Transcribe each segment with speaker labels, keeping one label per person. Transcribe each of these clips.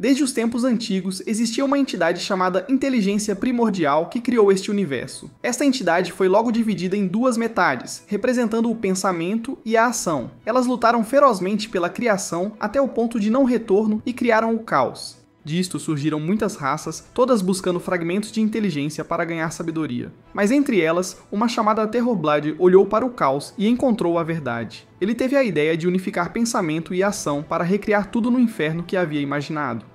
Speaker 1: Desde os tempos antigos, existia uma entidade chamada Inteligência Primordial que criou este universo. Esta entidade foi logo dividida em duas metades, representando o pensamento e a ação. Elas lutaram ferozmente pela criação até o ponto de não retorno e criaram o caos. Disto surgiram muitas raças, todas buscando fragmentos de inteligência para ganhar sabedoria. Mas entre elas, uma chamada Terrorblood olhou para o caos e encontrou a verdade. Ele teve a ideia de unificar pensamento e ação para recriar tudo no inferno que havia imaginado.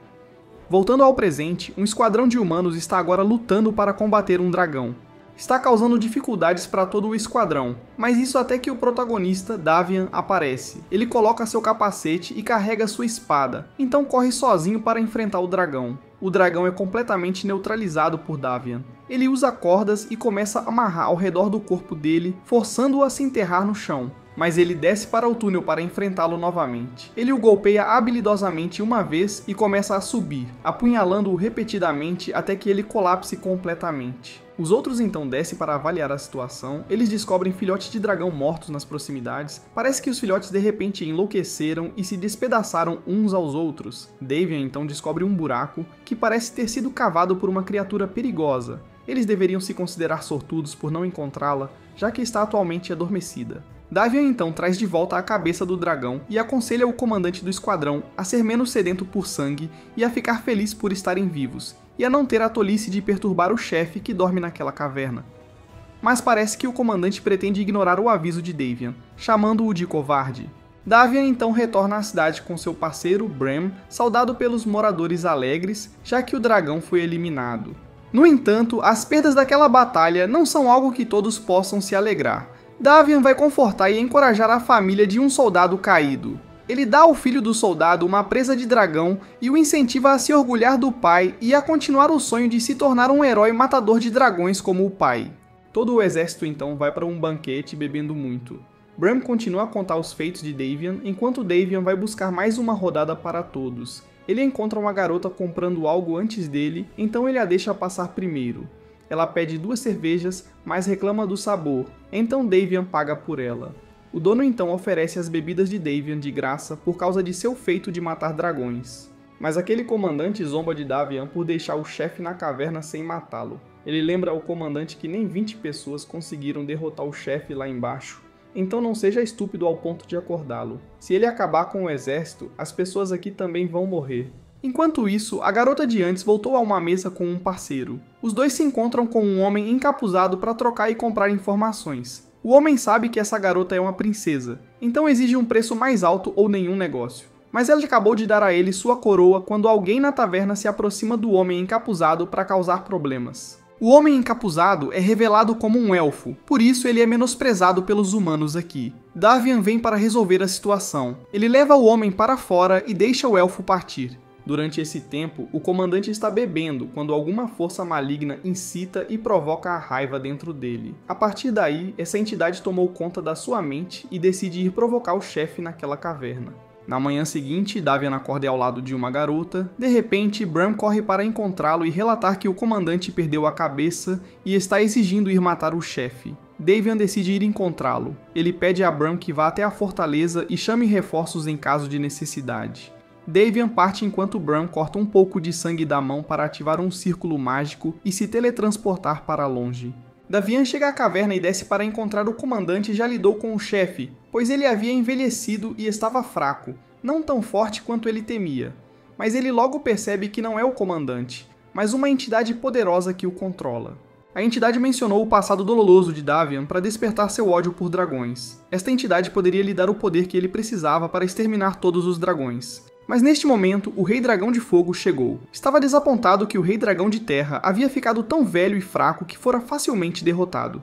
Speaker 1: Voltando ao presente, um esquadrão de humanos está agora lutando para combater um dragão. Está causando dificuldades para todo o esquadrão, mas isso até que o protagonista, Davian, aparece. Ele coloca seu capacete e carrega sua espada, então corre sozinho para enfrentar o dragão. O dragão é completamente neutralizado por Davian. Ele usa cordas e começa a amarrar ao redor do corpo dele, forçando-o a se enterrar no chão. Mas ele desce para o túnel para enfrentá-lo novamente. Ele o golpeia habilidosamente uma vez e começa a subir, apunhalando-o repetidamente até que ele colapse completamente. Os outros então descem para avaliar a situação, eles descobrem filhotes de dragão mortos nas proximidades, parece que os filhotes de repente enlouqueceram e se despedaçaram uns aos outros. Davian então descobre um buraco que parece ter sido cavado por uma criatura perigosa. Eles deveriam se considerar sortudos por não encontrá-la, já que está atualmente adormecida. Davian então traz de volta a cabeça do dragão e aconselha o comandante do esquadrão a ser menos sedento por sangue e a ficar feliz por estarem vivos, e a não ter a tolice de perturbar o chefe que dorme naquela caverna. Mas parece que o comandante pretende ignorar o aviso de Davian, chamando-o de covarde. Davian então retorna à cidade com seu parceiro, Bram, saudado pelos moradores alegres, já que o dragão foi eliminado. No entanto, as perdas daquela batalha não são algo que todos possam se alegrar. Davian vai confortar e encorajar a família de um soldado caído. Ele dá ao filho do soldado uma presa de dragão e o incentiva a se orgulhar do pai e a continuar o sonho de se tornar um herói matador de dragões como o pai. Todo o exército então vai para um banquete bebendo muito. Bram continua a contar os feitos de Davian, enquanto Davian vai buscar mais uma rodada para todos. Ele encontra uma garota comprando algo antes dele, então ele a deixa passar primeiro. Ela pede 2 cervejas, mas reclama do sabor, então Davian paga por ela. O dono então oferece as bebidas de Davian de graça por causa de seu feito de matar dragões. Mas aquele comandante zomba de Davian por deixar o chefe na caverna sem matá-lo. Ele lembra ao comandante que nem 20 pessoas conseguiram derrotar o chefe lá embaixo. Então não seja estúpido ao ponto de acordá-lo. Se ele acabar com o exército, as pessoas aqui também vão morrer. Enquanto isso, a garota de antes voltou a uma mesa com um parceiro. Os dois se encontram com um homem encapuzado para trocar e comprar informações. O homem sabe que essa garota é uma princesa, então exige um preço mais alto ou nenhum negócio. Mas ela acabou de dar a ele sua coroa quando alguém na taverna se aproxima do homem encapuzado para causar problemas. O homem encapuzado é revelado como um elfo, por isso ele é menosprezado pelos humanos aqui. Davian vem para resolver a situação. Ele leva o homem para fora e deixa o elfo partir. Durante esse tempo, o comandante está bebendo quando alguma força maligna incita e provoca a raiva dentro dele. A partir daí, essa entidade tomou conta da sua mente e decide ir provocar o chefe naquela caverna. Na manhã seguinte, Davian acorda ao lado de uma garota. De repente, Bram corre para encontrá-lo e relatar que o comandante perdeu a cabeça e está exigindo ir matar o chefe. Davian decide ir encontrá-lo. Ele pede a Bram que vá até a fortaleza e chame reforços em caso de necessidade. Davian parte enquanto Bram corta um pouco de sangue da mão para ativar um círculo mágico e se teletransportar para longe. Davian chega à caverna e desce para encontrar o comandante e já lidou com o chefe, pois ele havia envelhecido e estava fraco, não tão forte quanto ele temia. Mas ele logo percebe que não é o comandante, mas uma entidade poderosa que o controla. A entidade mencionou o passado doloroso de Davian para despertar seu ódio por dragões. Esta entidade poderia lhe dar o poder que ele precisava para exterminar todos os dragões. Mas neste momento, o Rei Dragão de Fogo chegou. Estava desapontado que o Rei Dragão de Terra havia ficado tão velho e fraco que fora facilmente derrotado.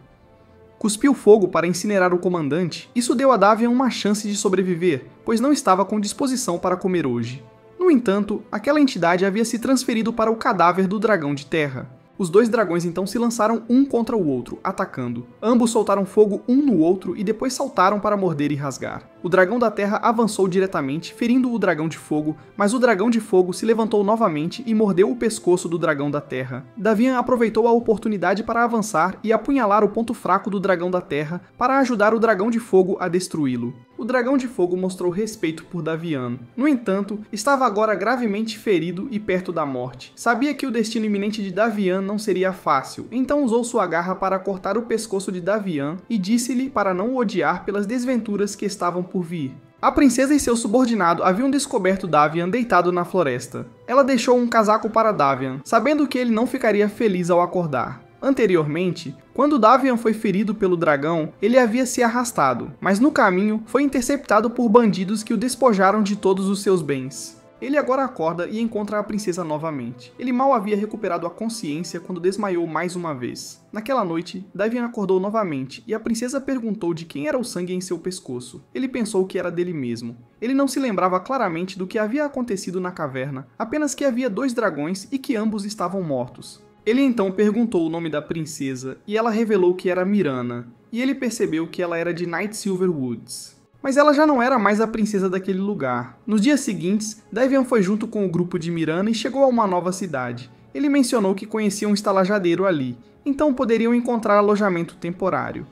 Speaker 1: Cuspiu fogo para incinerar o comandante, isso deu a Davian uma chance de sobreviver, pois não estava com disposição para comer hoje. No entanto, aquela entidade havia se transferido para o cadáver do Dragão de Terra. Os dois dragões então se lançaram um contra o outro, atacando. Ambos soltaram fogo um no outro e depois saltaram para morder e rasgar. O dragão da terra avançou diretamente, ferindo o dragão de fogo, mas o dragão de fogo se levantou novamente e mordeu o pescoço do dragão da terra. Davian aproveitou a oportunidade para avançar e apunhalar o ponto fraco do dragão da terra para ajudar o dragão de fogo a destruí-lo. O Dragão de Fogo mostrou respeito por Davian. No entanto, estava agora gravemente ferido e perto da morte. Sabia que o destino iminente de Davian não seria fácil, então usou sua garra para cortar o pescoço de Davian e disse-lhe para não o odiar pelas desventuras que estavam por vir. A princesa e seu subordinado haviam descoberto Davian deitado na floresta. Ela deixou um casaco para Davian, sabendo que ele não ficaria feliz ao acordar. Anteriormente, quando Davian foi ferido pelo dragão, ele havia se arrastado, mas no caminho foi interceptado por bandidos que o despojaram de todos os seus bens. Ele agora acorda e encontra a princesa novamente. Ele mal havia recuperado a consciência quando desmaiou mais uma vez. Naquela noite, Davian acordou novamente e a princesa perguntou de quem era o sangue em seu pescoço. Ele pensou que era dele mesmo. Ele não se lembrava claramente do que havia acontecido na caverna, apenas que havia 2 dragões e que ambos estavam mortos. Ele então perguntou o nome da princesa e ela revelou que era Mirana, e ele percebeu que ela era de Night Silver Woods. Mas ela já não era mais a princesa daquele lugar. Nos dias seguintes, Davian foi junto com o grupo de Mirana e chegou a uma nova cidade. Ele mencionou que conhecia um estalajadeiro ali, então poderiam encontrar alojamento temporário.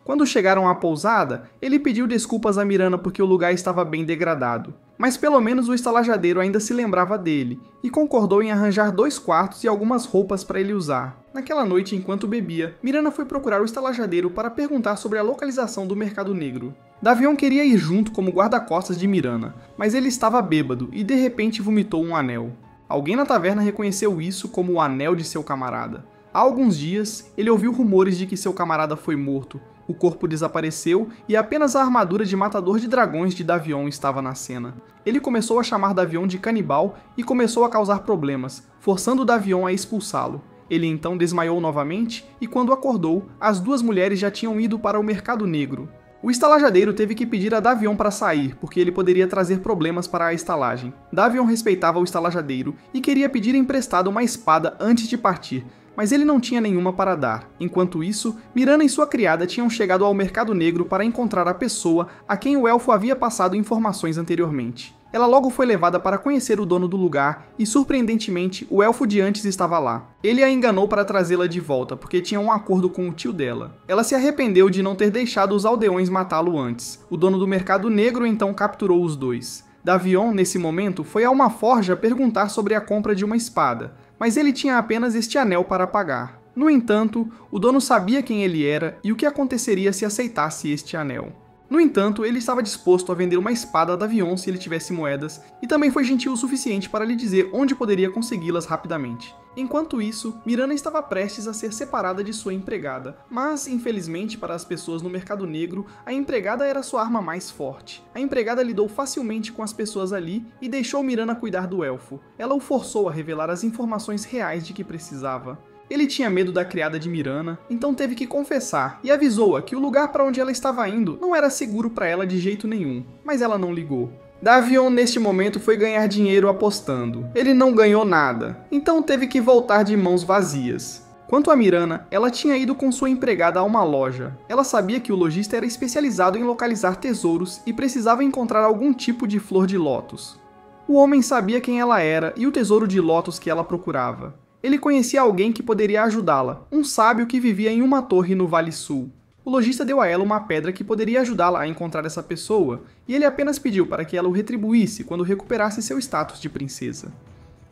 Speaker 1: Quando chegaram à pousada, ele pediu desculpas a Mirana porque o lugar estava bem degradado. Mas pelo menos o estalajadeiro ainda se lembrava dele, e concordou em arranjar 2 quartos e algumas roupas para ele usar. Naquela noite, enquanto bebia, Mirana foi procurar o estalajadeiro para perguntar sobre a localização do mercado negro. Davion queria ir junto como guarda-costas de Mirana, mas ele estava bêbado e de repente vomitou um anel. Alguém na taverna reconheceu isso como o anel de seu camarada. Há alguns dias, ele ouviu rumores de que seu camarada foi morto. O corpo desapareceu e apenas a armadura de matador de dragões de Davion estava na cena. Ele começou a chamar Davion de canibal e começou a causar problemas, forçando Davion a expulsá-lo. Ele então desmaiou novamente e quando acordou, as 2 mulheres já tinham ido para o mercado negro. O estalajadeiro teve que pedir a Davion para sair, porque ele poderia trazer problemas para a estalagem. Davion respeitava o estalajadeiro e queria pedir emprestado uma espada antes de partir, mas ele não tinha nenhuma para dar. Enquanto isso, Mirana e sua criada tinham chegado ao mercado negro para encontrar a pessoa a quem o elfo havia passado informações anteriormente. Ela logo foi levada para conhecer o dono do lugar e, surpreendentemente, o elfo de antes estava lá. Ele a enganou para trazê-la de volta, porque tinha um acordo com o tio dela. Ela se arrependeu de não ter deixado os aldeões matá-lo antes. O dono do mercado negro então capturou os 2. Davion, nesse momento, foi a uma forja perguntar sobre a compra de uma espada, mas ele tinha apenas este anel para pagar. No entanto, o dono sabia quem ele era e o que aconteceria se aceitasse este anel. No entanto, ele estava disposto a vender uma espada a Davion se ele tivesse moedas, e também foi gentil o suficiente para lhe dizer onde poderia consegui-las rapidamente. Enquanto isso, Mirana estava prestes a ser separada de sua empregada, mas, infelizmente para as pessoas no mercado negro, a empregada era sua arma mais forte. A empregada lidou facilmente com as pessoas ali e deixou Mirana cuidar do elfo. Ela o forçou a revelar as informações reais de que precisava. Ele tinha medo da criada de Mirana, então teve que confessar e avisou-a que o lugar para onde ela estava indo não era seguro para ela de jeito nenhum, mas ela não ligou. Davion neste momento foi ganhar dinheiro apostando. Ele não ganhou nada, então teve que voltar de mãos vazias. Quanto a Mirana, ela tinha ido com sua empregada a uma loja. Ela sabia que o lojista era especializado em localizar tesouros e precisava encontrar algum tipo de flor de lótus. O homem sabia quem ela era e o tesouro de lótus que ela procurava. Ele conhecia alguém que poderia ajudá-la, um sábio que vivia em uma torre no Vale Sul. O lojista deu a ela uma pedra que poderia ajudá-la a encontrar essa pessoa, e ele apenas pediu para que ela o retribuísse quando recuperasse seu status de princesa.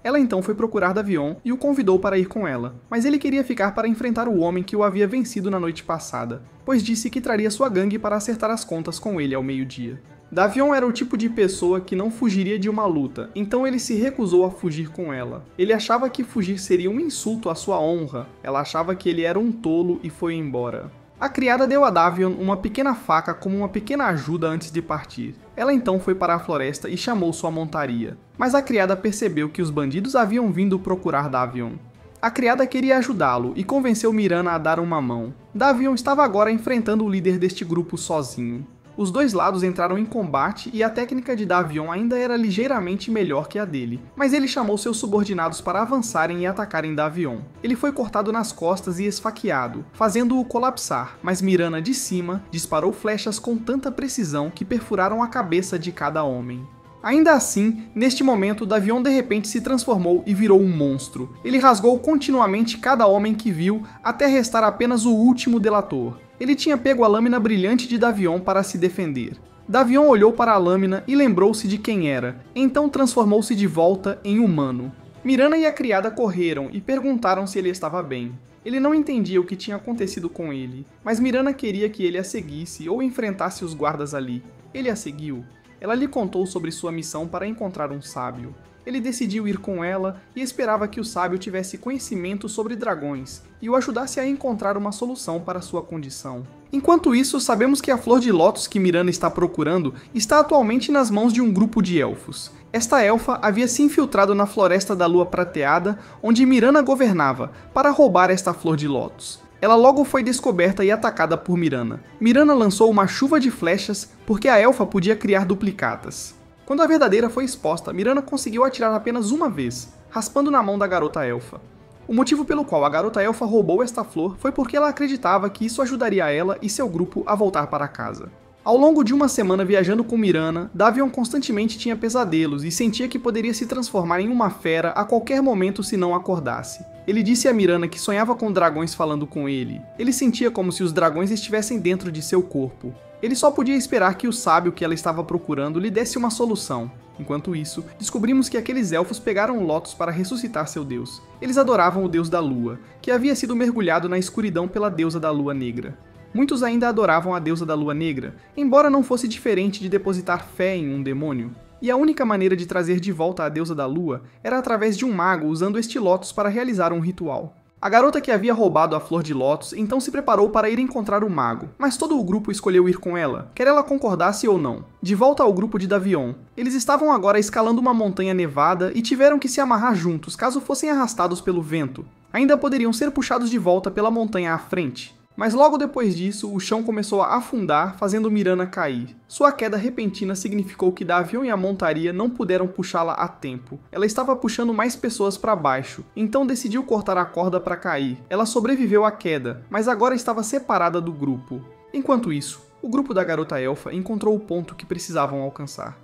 Speaker 1: Ela então foi procurar Davion e o convidou para ir com ela, mas ele queria ficar para enfrentar o homem que o havia vencido na noite passada, pois disse que traria sua gangue para acertar as contas com ele ao meio-dia. Davion era o tipo de pessoa que não fugiria de uma luta, então ele se recusou a fugir com ela. Ele achava que fugir seria um insulto à sua honra, ela achava que ele era um tolo e foi embora. A criada deu a Davion uma pequena faca como uma pequena ajuda antes de partir. Ela então foi para a floresta e chamou sua montaria, mas a criada percebeu que os bandidos haviam vindo procurar Davion. A criada queria ajudá-lo e convenceu Mirana a dar uma mão. Davion estava agora enfrentando o líder deste grupo sozinho. Os 2 lados entraram em combate e a técnica de Davion ainda era ligeiramente melhor que a dele, mas ele chamou seus subordinados para avançarem e atacarem Davion. Ele foi cortado nas costas e esfaqueado, fazendo-o colapsar, mas Mirana de cima disparou flechas com tanta precisão que perfuraram a cabeça de cada homem. Ainda assim, neste momento, Davion de repente se transformou e virou um monstro. Ele rasgou continuamente cada homem que viu, até restar apenas o último delator. Ele tinha pego a lâmina brilhante de Davion para se defender. Davion olhou para a lâmina e lembrou-se de quem era, então transformou-se de volta em humano. Mirana e a criada correram e perguntaram se ele estava bem. Ele não entendia o que tinha acontecido com ele, mas Mirana queria que ele a seguisse ou enfrentasse os guardas ali. Ele a seguiu. Ela lhe contou sobre sua missão para encontrar um sábio. Ele decidiu ir com ela e esperava que o sábio tivesse conhecimento sobre dragões e o ajudasse a encontrar uma solução para sua condição. Enquanto isso, sabemos que a flor de lótus que Mirana está procurando está atualmente nas mãos de um grupo de elfos. Esta elfa havia se infiltrado na Floresta da Lua Prateada, onde Mirana governava, para roubar esta flor de lótus. Ela logo foi descoberta e atacada por Mirana. Mirana lançou uma chuva de flechas porque a elfa podia criar duplicatas. Quando a verdadeira foi exposta, Mirana conseguiu atirar apenas uma vez, raspando na mão da garota elfa. O motivo pelo qual a garota elfa roubou esta flor foi porque ela acreditava que isso ajudaria ela e seu grupo a voltar para casa. Ao longo de uma semana viajando com Mirana, Davion constantemente tinha pesadelos e sentia que poderia se transformar em uma fera a qualquer momento se não acordasse. Ele disse a Mirana que sonhava com dragões falando com ele. Ele sentia como se os dragões estivessem dentro de seu corpo. Ele só podia esperar que o sábio que ela estava procurando lhe desse uma solução. Enquanto isso, descobrimos que aqueles elfos pegaram o Lótus para ressuscitar seu deus. Eles adoravam o deus da lua, que havia sido mergulhado na escuridão pela deusa da lua negra. Muitos ainda adoravam a deusa da lua negra, embora não fosse diferente de depositar fé em um demônio. E a única maneira de trazer de volta a deusa da lua era através de um mago usando este Lótus para realizar um ritual. A garota que havia roubado a flor de lótus então se preparou para ir encontrar o mago, mas todo o grupo escolheu ir com ela, quer ela concordasse ou não. De volta ao grupo de Davion, eles estavam agora escalando uma montanha nevada e tiveram que se amarrar juntos caso fossem arrastados pelo vento. Ainda poderiam ser puxados de volta pela montanha à frente. Mas logo depois disso, o chão começou a afundar, fazendo Mirana cair. Sua queda repentina significou que Davion e a montaria não puderam puxá-la a tempo. Ela estava puxando mais pessoas para baixo, então decidiu cortar a corda para cair. Ela sobreviveu à queda, mas agora estava separada do grupo. Enquanto isso, o grupo da garota elfa encontrou o ponto que precisavam alcançar.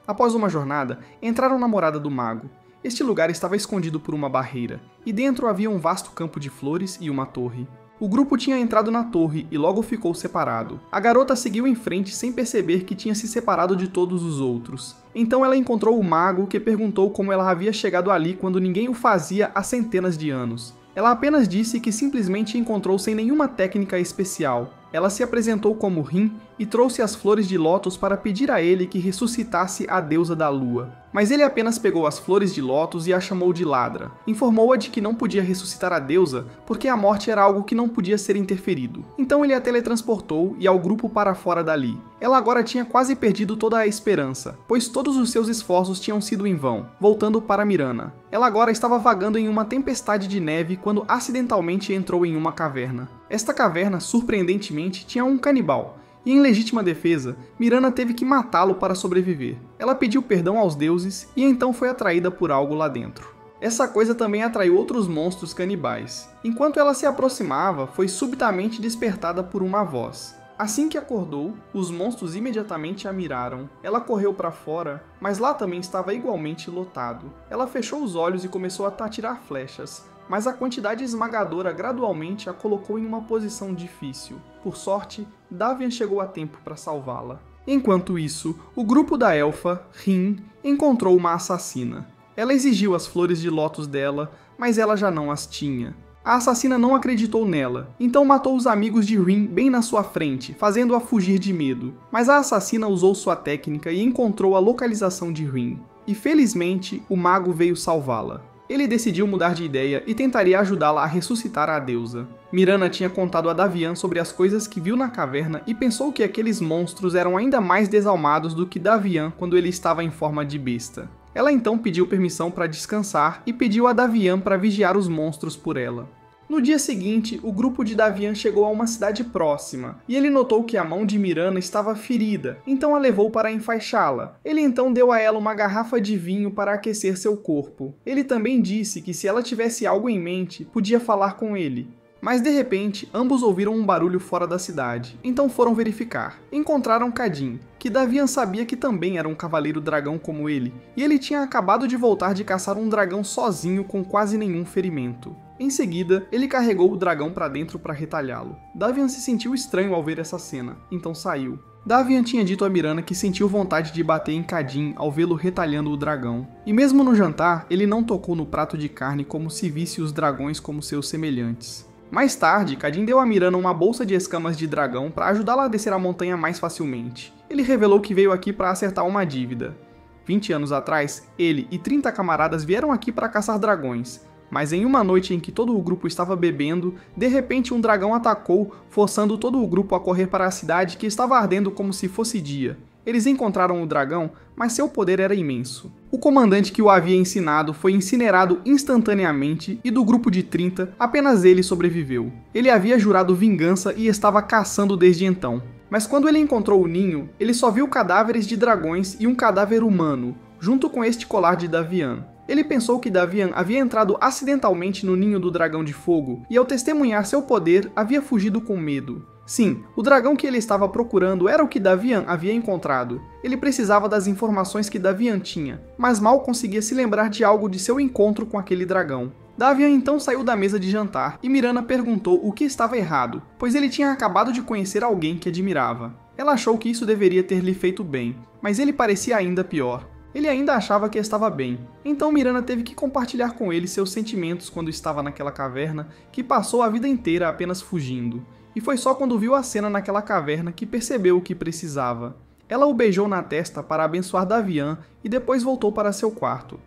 Speaker 1: Após uma jornada, entraram na morada do mago. Este lugar estava escondido por uma barreira, e dentro havia um vasto campo de flores e uma torre. O grupo tinha entrado na torre e logo ficou separado. A garota seguiu em frente sem perceber que tinha se separado de todos os outros. Então ela encontrou o mago, que perguntou como ela havia chegado ali quando ninguém o fazia há centenas de anos. Ela apenas disse que simplesmente encontrou sem nenhuma técnica especial. Ela se apresentou como Rin e trouxe as flores de lótus para pedir a ele que ressuscitasse a deusa da lua. Mas ele apenas pegou as flores de lótus e a chamou de ladra. Informou-a de que não podia ressuscitar a deusa porque a morte era algo que não podia ser interferido. Então ele a teletransportou e ao grupo para fora dali. Ela agora tinha quase perdido toda a esperança, pois todos os seus esforços tinham sido em vão, voltando para Mirana. Ela agora estava vagando em uma tempestade de neve quando acidentalmente entrou em uma caverna. Esta caverna, surpreendentemente, tinha um canibal, e em legítima defesa, Mirana teve que matá-lo para sobreviver. Ela pediu perdão aos deuses e então foi atraída por algo lá dentro. Essa coisa também atraiu outros monstros canibais. Enquanto ela se aproximava, foi subitamente despertada por uma voz. Assim que acordou, os monstros imediatamente a miraram. Ela correu para fora, mas lá também estava igualmente lotado. Ela fechou os olhos e começou a atirar flechas, mas a quantidade esmagadora gradualmente a colocou em uma posição difícil. Por sorte, Davion chegou a tempo para salvá-la. Enquanto isso, o grupo da elfa, Rin, encontrou uma assassina. Ela exigiu as flores de lótus dela, mas ela já não as tinha. A assassina não acreditou nela, então matou os amigos de Rin bem na sua frente, fazendo-a fugir de medo. Mas a assassina usou sua técnica e encontrou a localização de Rin. E felizmente, o mago veio salvá-la. Ele decidiu mudar de ideia e tentaria ajudá-la a ressuscitar a deusa. Mirana tinha contado a Davion sobre as coisas que viu na caverna e pensou que aqueles monstros eram ainda mais desalmados do que Davion quando ele estava em forma de besta. Ela então pediu permissão para descansar e pediu a Davion para vigiar os monstros por ela. No dia seguinte, o grupo de Davion chegou a uma cidade próxima, e ele notou que a mão de Mirana estava ferida, então a levou para enfaixá-la. Ele então deu a ela uma garrafa de vinho para aquecer seu corpo. Ele também disse que se ela tivesse algo em mente, podia falar com ele. Mas de repente, ambos ouviram um barulho fora da cidade, então foram verificar. Encontraram Kadin, que Davion sabia que também era um cavaleiro dragão como ele, e ele tinha acabado de voltar de caçar um dragão sozinho com quase nenhum ferimento. Em seguida, ele carregou o dragão para dentro para retalhá-lo. Davion se sentiu estranho ao ver essa cena, então saiu. Davian tinha dito a Mirana que sentiu vontade de bater em Kadin ao vê-lo retalhando o dragão. E mesmo no jantar, ele não tocou no prato de carne como se visse os dragões como seus semelhantes. Mais tarde, Kadin deu a Mirana uma bolsa de escamas de dragão para ajudá-la a descer a montanha mais facilmente. Ele revelou que veio aqui para acertar uma dívida. 20 anos atrás, ele e 30 camaradas vieram aqui para caçar dragões, mas em uma noite em que todo o grupo estava bebendo, de repente um dragão atacou, forçando todo o grupo a correr para a cidade que estava ardendo como se fosse dia. Eles encontraram o dragão, mas seu poder era imenso. O comandante que o havia ensinado foi incinerado instantaneamente e do grupo de 30, apenas ele sobreviveu. Ele havia jurado vingança e estava caçando desde então. Mas quando ele encontrou o ninho, ele só viu cadáveres de dragões e um cadáver humano, junto com este colar de Davian. Ele pensou que Davian havia entrado acidentalmente no ninho do dragão de fogo e, ao testemunhar seu poder, havia fugido com medo. Sim, o dragão que ele estava procurando era o que Davian havia encontrado. Ele precisava das informações que Davian tinha, mas mal conseguia se lembrar de algo de seu encontro com aquele dragão. Davian então saiu da mesa de jantar e Mirana perguntou o que estava errado, pois ele tinha acabado de conhecer alguém que admirava. Ela achou que isso deveria ter lhe feito bem, mas ele parecia ainda pior. Ele ainda achava que estava bem, então Mirana teve que compartilhar com ele seus sentimentos quando estava naquela caverna, que passou a vida inteira apenas fugindo. E foi só quando viu a cena naquela caverna que percebeu o que precisava. Ela o beijou na testa para abençoar Davian e depois voltou para seu quarto.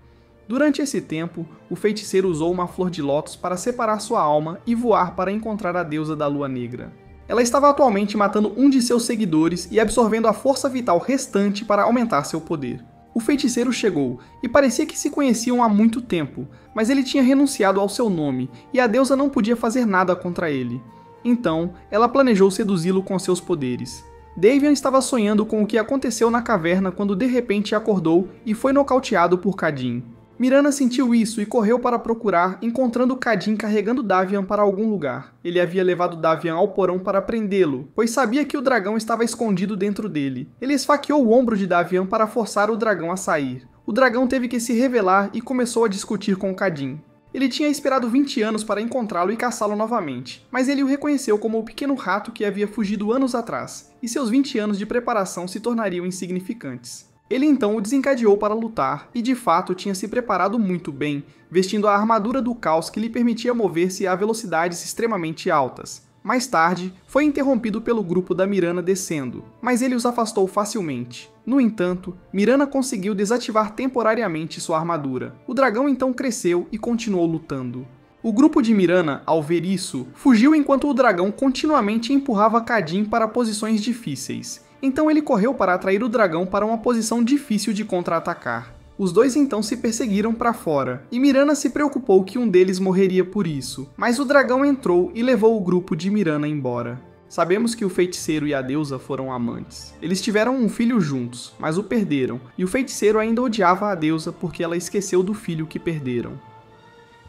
Speaker 1: Durante esse tempo, o feiticeiro usou uma flor de lótus para separar sua alma e voar para encontrar a deusa da lua negra. Ela estava atualmente matando um de seus seguidores e absorvendo a força vital restante para aumentar seu poder. O feiticeiro chegou, e parecia que se conheciam há muito tempo, mas ele tinha renunciado ao seu nome, e a deusa não podia fazer nada contra ele. Então, ela planejou seduzi-lo com seus poderes. Davian estava sonhando com o que aconteceu na caverna quando de repente acordou e foi nocauteado por Kadin. Mirana sentiu isso e correu para procurar, encontrando Kadin carregando Davian para algum lugar. Ele havia levado Davian ao porão para prendê-lo, pois sabia que o dragão estava escondido dentro dele. Ele esfaqueou o ombro de Davian para forçar o dragão a sair. O dragão teve que se revelar e começou a discutir com Kadin. Ele tinha esperado 20 anos para encontrá-lo e caçá-lo novamente, mas ele o reconheceu como o pequeno rato que havia fugido anos atrás, e seus 20 anos de preparação se tornariam insignificantes. Ele então o desencadeou para lutar, e de fato tinha se preparado muito bem, vestindo a armadura do caos que lhe permitia mover-se a velocidades extremamente altas. Mais tarde, foi interrompido pelo grupo da Mirana descendo, mas ele os afastou facilmente. No entanto, Mirana conseguiu desativar temporariamente sua armadura. O dragão então cresceu e continuou lutando. O grupo de Mirana, ao ver isso, fugiu enquanto o dragão continuamente empurrava Kadin para posições difíceis. Então ele correu para atrair o dragão para uma posição difícil de contra-atacar. Os dois então se perseguiram para fora, e Mirana se preocupou que um deles morreria por isso, mas o dragão entrou e levou o grupo de Mirana embora. Sabemos que o feiticeiro e a deusa foram amantes. Eles tiveram um filho juntos, mas o perderam, e o feiticeiro ainda odiava a deusa porque ela esqueceu do filho que perderam.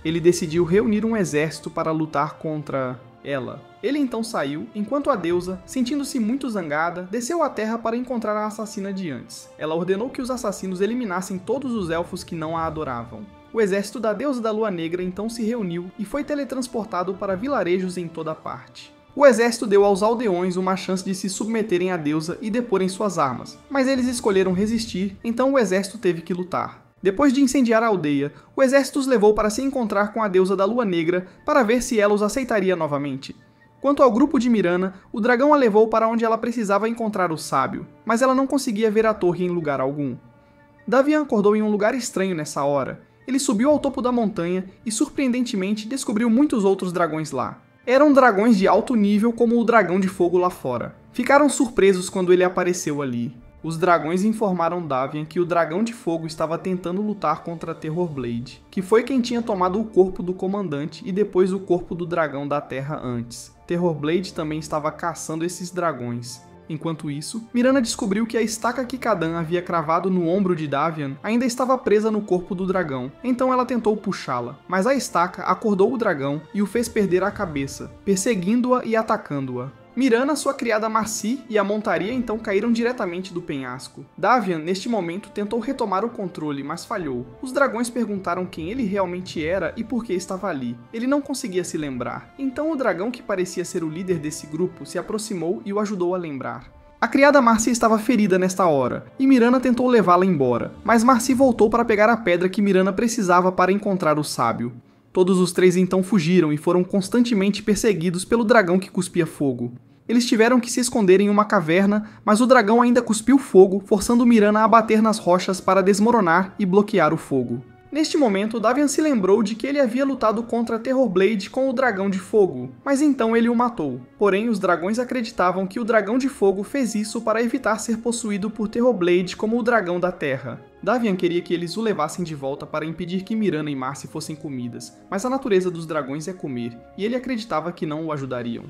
Speaker 1: Ele decidiu reunir um exército para lutar contra ela. Ele então saiu, enquanto a deusa, sentindo-se muito zangada, desceu à terra para encontrar a assassina de antes. Ela ordenou que os assassinos eliminassem todos os elfos que não a adoravam. O exército da deusa da lua negra então se reuniu e foi teletransportado para vilarejos em toda parte. O exército deu aos aldeões uma chance de se submeterem à deusa e deporem suas armas, mas eles escolheram resistir, então o exército teve que lutar. Depois de incendiar a aldeia, o exército os levou para se encontrar com a deusa da lua negra para ver se ela os aceitaria novamente. Quanto ao grupo de Mirana, o dragão a levou para onde ela precisava encontrar o sábio, mas ela não conseguia ver a torre em lugar algum. Davian acordou em um lugar estranho nessa hora. Ele subiu ao topo da montanha e surpreendentemente descobriu muitos outros dragões lá. Eram dragões de alto nível como o dragão de fogo lá fora. Ficaram surpresos quando ele apareceu ali. Os dragões informaram Davian que o dragão de fogo estava tentando lutar contra Terrorblade, que foi quem tinha tomado o corpo do comandante e depois o corpo do dragão da terra antes. Terrorblade também estava caçando esses dragões. Enquanto isso, Mirana descobriu que a estaca que Kadan havia cravado no ombro de Davian ainda estava presa no corpo do dragão, então ela tentou puxá-la, mas a estaca acordou o dragão e o fez perder a cabeça, perseguindo-a e atacando-a. Mirana, sua criada Marci e a montaria então caíram diretamente do penhasco. Davian, neste momento, tentou retomar o controle, mas falhou. Os dragões perguntaram quem ele realmente era e por que estava ali. Ele não conseguia se lembrar. Então o dragão que parecia ser o líder desse grupo se aproximou e o ajudou a lembrar. A criada Marcy estava ferida nesta hora, e Mirana tentou levá-la embora, mas Marcy voltou para pegar a pedra que Mirana precisava para encontrar o sábio. Todos os três então fugiram e foram constantemente perseguidos pelo dragão que cuspia fogo. Eles tiveram que se esconder em uma caverna, mas o dragão ainda cuspiu fogo, forçando Mirana a bater nas rochas para desmoronar e bloquear o fogo. Neste momento, Davian se lembrou de que ele havia lutado contra Terrorblade com o Dragão de Fogo, mas então ele o matou. Porém, os dragões acreditavam que o Dragão de Fogo fez isso para evitar ser possuído por Terrorblade como o Dragão da Terra. Davian queria que eles o levassem de volta para impedir que Mirana e Marcy fossem comidas, mas a natureza dos dragões é comer, e ele acreditava que não o ajudariam.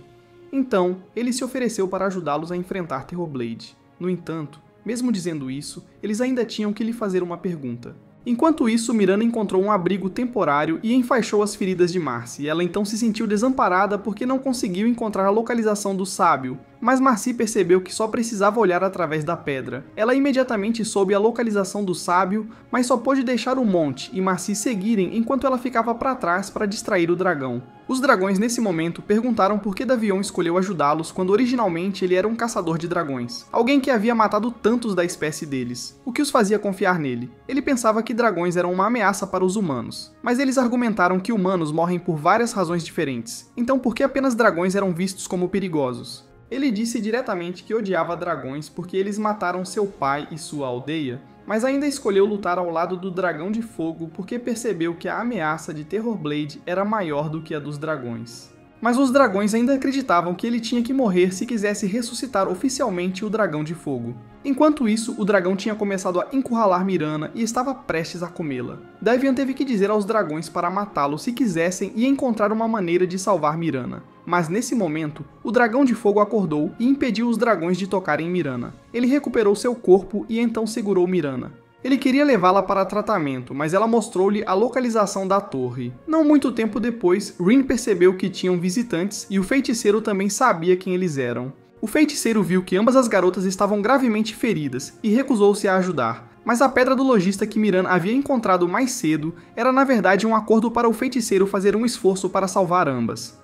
Speaker 1: Então, ele se ofereceu para ajudá-los a enfrentar Terrorblade. No entanto, mesmo dizendo isso, eles ainda tinham que lhe fazer uma pergunta. Enquanto isso, Mirana encontrou um abrigo temporário e enfaixou as feridas de Marcy. Ela então se sentiu desamparada porque não conseguiu encontrar a localização do sábio, mas Marcy percebeu que só precisava olhar através da pedra. Ela imediatamente soube a localização do sábio, mas só pôde deixar o monte e Marcy seguirem enquanto ela ficava para trás para distrair o dragão. Os dragões nesse momento perguntaram por que Davion escolheu ajudá-los quando originalmente ele era um caçador de dragões, alguém que havia matado tantos da espécie deles, o que os fazia confiar nele. Ele pensava que dragões eram uma ameaça para os humanos, mas eles argumentaram que humanos morrem por várias razões diferentes, então por que apenas dragões eram vistos como perigosos? Ele disse diretamente que odiava dragões porque eles mataram seu pai e sua aldeia, mas ainda escolheu lutar ao lado do Dragão de Fogo porque percebeu que a ameaça de Terrorblade era maior do que a dos dragões. Mas os dragões ainda acreditavam que ele tinha que morrer se quisesse ressuscitar oficialmente o Dragão de Fogo. Enquanto isso, o dragão tinha começado a encurralar Mirana e estava prestes a comê-la. Davian teve que dizer aos dragões para matá-lo se quisessem e encontrar uma maneira de salvar Mirana. Mas nesse momento, o Dragão de Fogo acordou e impediu os dragões de tocarem Mirana. Ele recuperou seu corpo e então segurou Mirana. Ele queria levá-la para tratamento, mas ela mostrou-lhe a localização da torre. Não muito tempo depois, Rin percebeu que tinham visitantes e o feiticeiro também sabia quem eles eram. O feiticeiro viu que ambas as garotas estavam gravemente feridas e recusou-se a ajudar, mas a pedra do lojista que Mirana havia encontrado mais cedo era na verdade um acordo para o feiticeiro fazer um esforço para salvar ambas.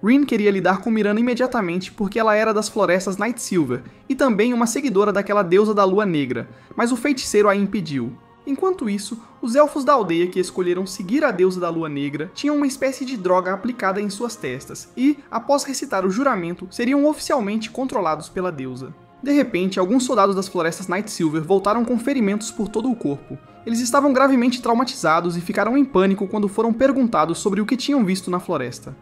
Speaker 1: Rin queria lidar com Mirana imediatamente porque ela era das florestas Night Silver e também uma seguidora daquela deusa da lua negra, mas o feiticeiro a impediu. Enquanto isso, os elfos da aldeia que escolheram seguir a deusa da lua negra tinham uma espécie de droga aplicada em suas testas e, após recitar o juramento, seriam oficialmente controlados pela deusa. De repente, alguns soldados das florestas Night Silver voltaram com ferimentos por todo o corpo. Eles estavam gravemente traumatizados e ficaram em pânico quando foram perguntados sobre o que tinham visto na floresta.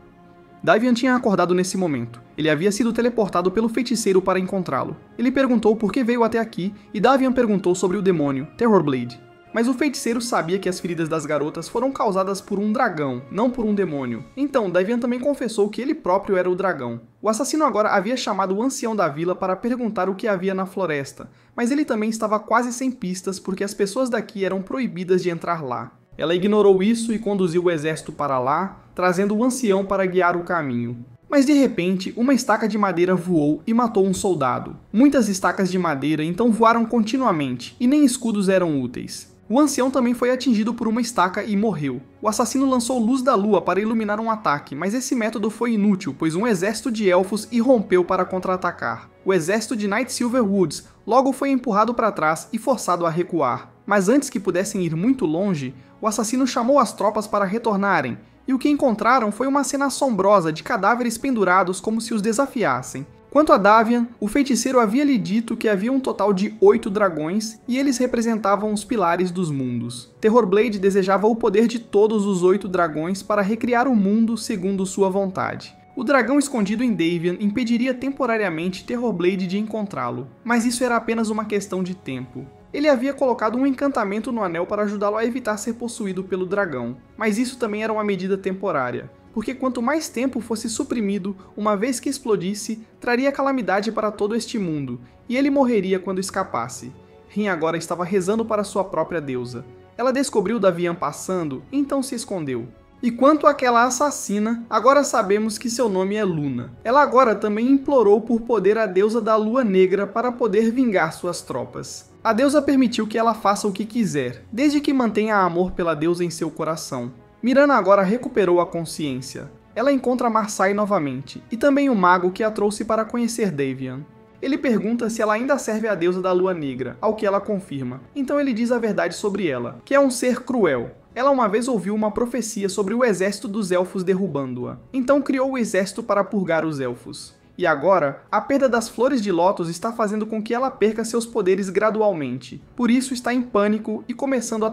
Speaker 1: Davian tinha acordado nesse momento. Ele havia sido teleportado pelo feiticeiro para encontrá-lo. Ele perguntou por que veio até aqui e Davian perguntou sobre o demônio, Terrorblade. Mas o feiticeiro sabia que as feridas das garotas foram causadas por um dragão, não por um demônio. Então, Davian também confessou que ele próprio era o dragão. O assassino agora havia chamado o ancião da vila para perguntar o que havia na floresta, mas ele também estava quase sem pistas porque as pessoas daqui eram proibidas de entrar lá. Ela ignorou isso e conduziu o exército para lá, trazendo o ancião para guiar o caminho. Mas de repente, uma estaca de madeira voou e matou um soldado. Muitas estacas de madeira então voaram continuamente, e nem escudos eram úteis. O ancião também foi atingido por uma estaca e morreu. O assassino lançou luz da lua para iluminar um ataque, mas esse método foi inútil, pois um exército de elfos irrompeu para contra-atacar. O exército de Night Silver Woods logo foi empurrado para trás e forçado a recuar. Mas antes que pudessem ir muito longe, o assassino chamou as tropas para retornarem, e o que encontraram foi uma cena assombrosa de cadáveres pendurados como se os desafiassem. Quanto a Davian, o feiticeiro havia lhe dito que havia um total de 8 dragões e eles representavam os pilares dos mundos. Terrorblade desejava o poder de todos os 8 dragões para recriar o mundo segundo sua vontade. O dragão escondido em Davian impediria temporariamente Terrorblade de encontrá-lo, mas isso era apenas uma questão de tempo. Ele havia colocado um encantamento no anel para ajudá-lo a evitar ser possuído pelo dragão, mas isso também era uma medida temporária, porque quanto mais tempo fosse suprimido, uma vez que explodisse, traria calamidade para todo este mundo, e ele morreria quando escapasse. Rin agora estava rezando para sua própria deusa. Ela descobriu Davian passando, então se escondeu. E quanto àquela assassina, agora sabemos que seu nome é Luna. Ela agora também implorou por poder à deusa da lua negra para poder vingar suas tropas. A deusa permitiu que ela faça o que quiser, desde que mantenha amor pela deusa em seu coração. Mirana agora recuperou a consciência. Ela encontra Marcy novamente, e também o mago que a trouxe para conhecer Davian. Ele pergunta se ela ainda serve à deusa da lua negra, ao que ela confirma. Então ele diz a verdade sobre ela, que é um ser cruel. Ela uma vez ouviu uma profecia sobre o exército dos elfos derrubando-a. Então criou o exército para purgar os elfos. E agora, a perda das flores de lótus está fazendo com que ela perca seus poderes gradualmente. Por isso está em pânico e começando a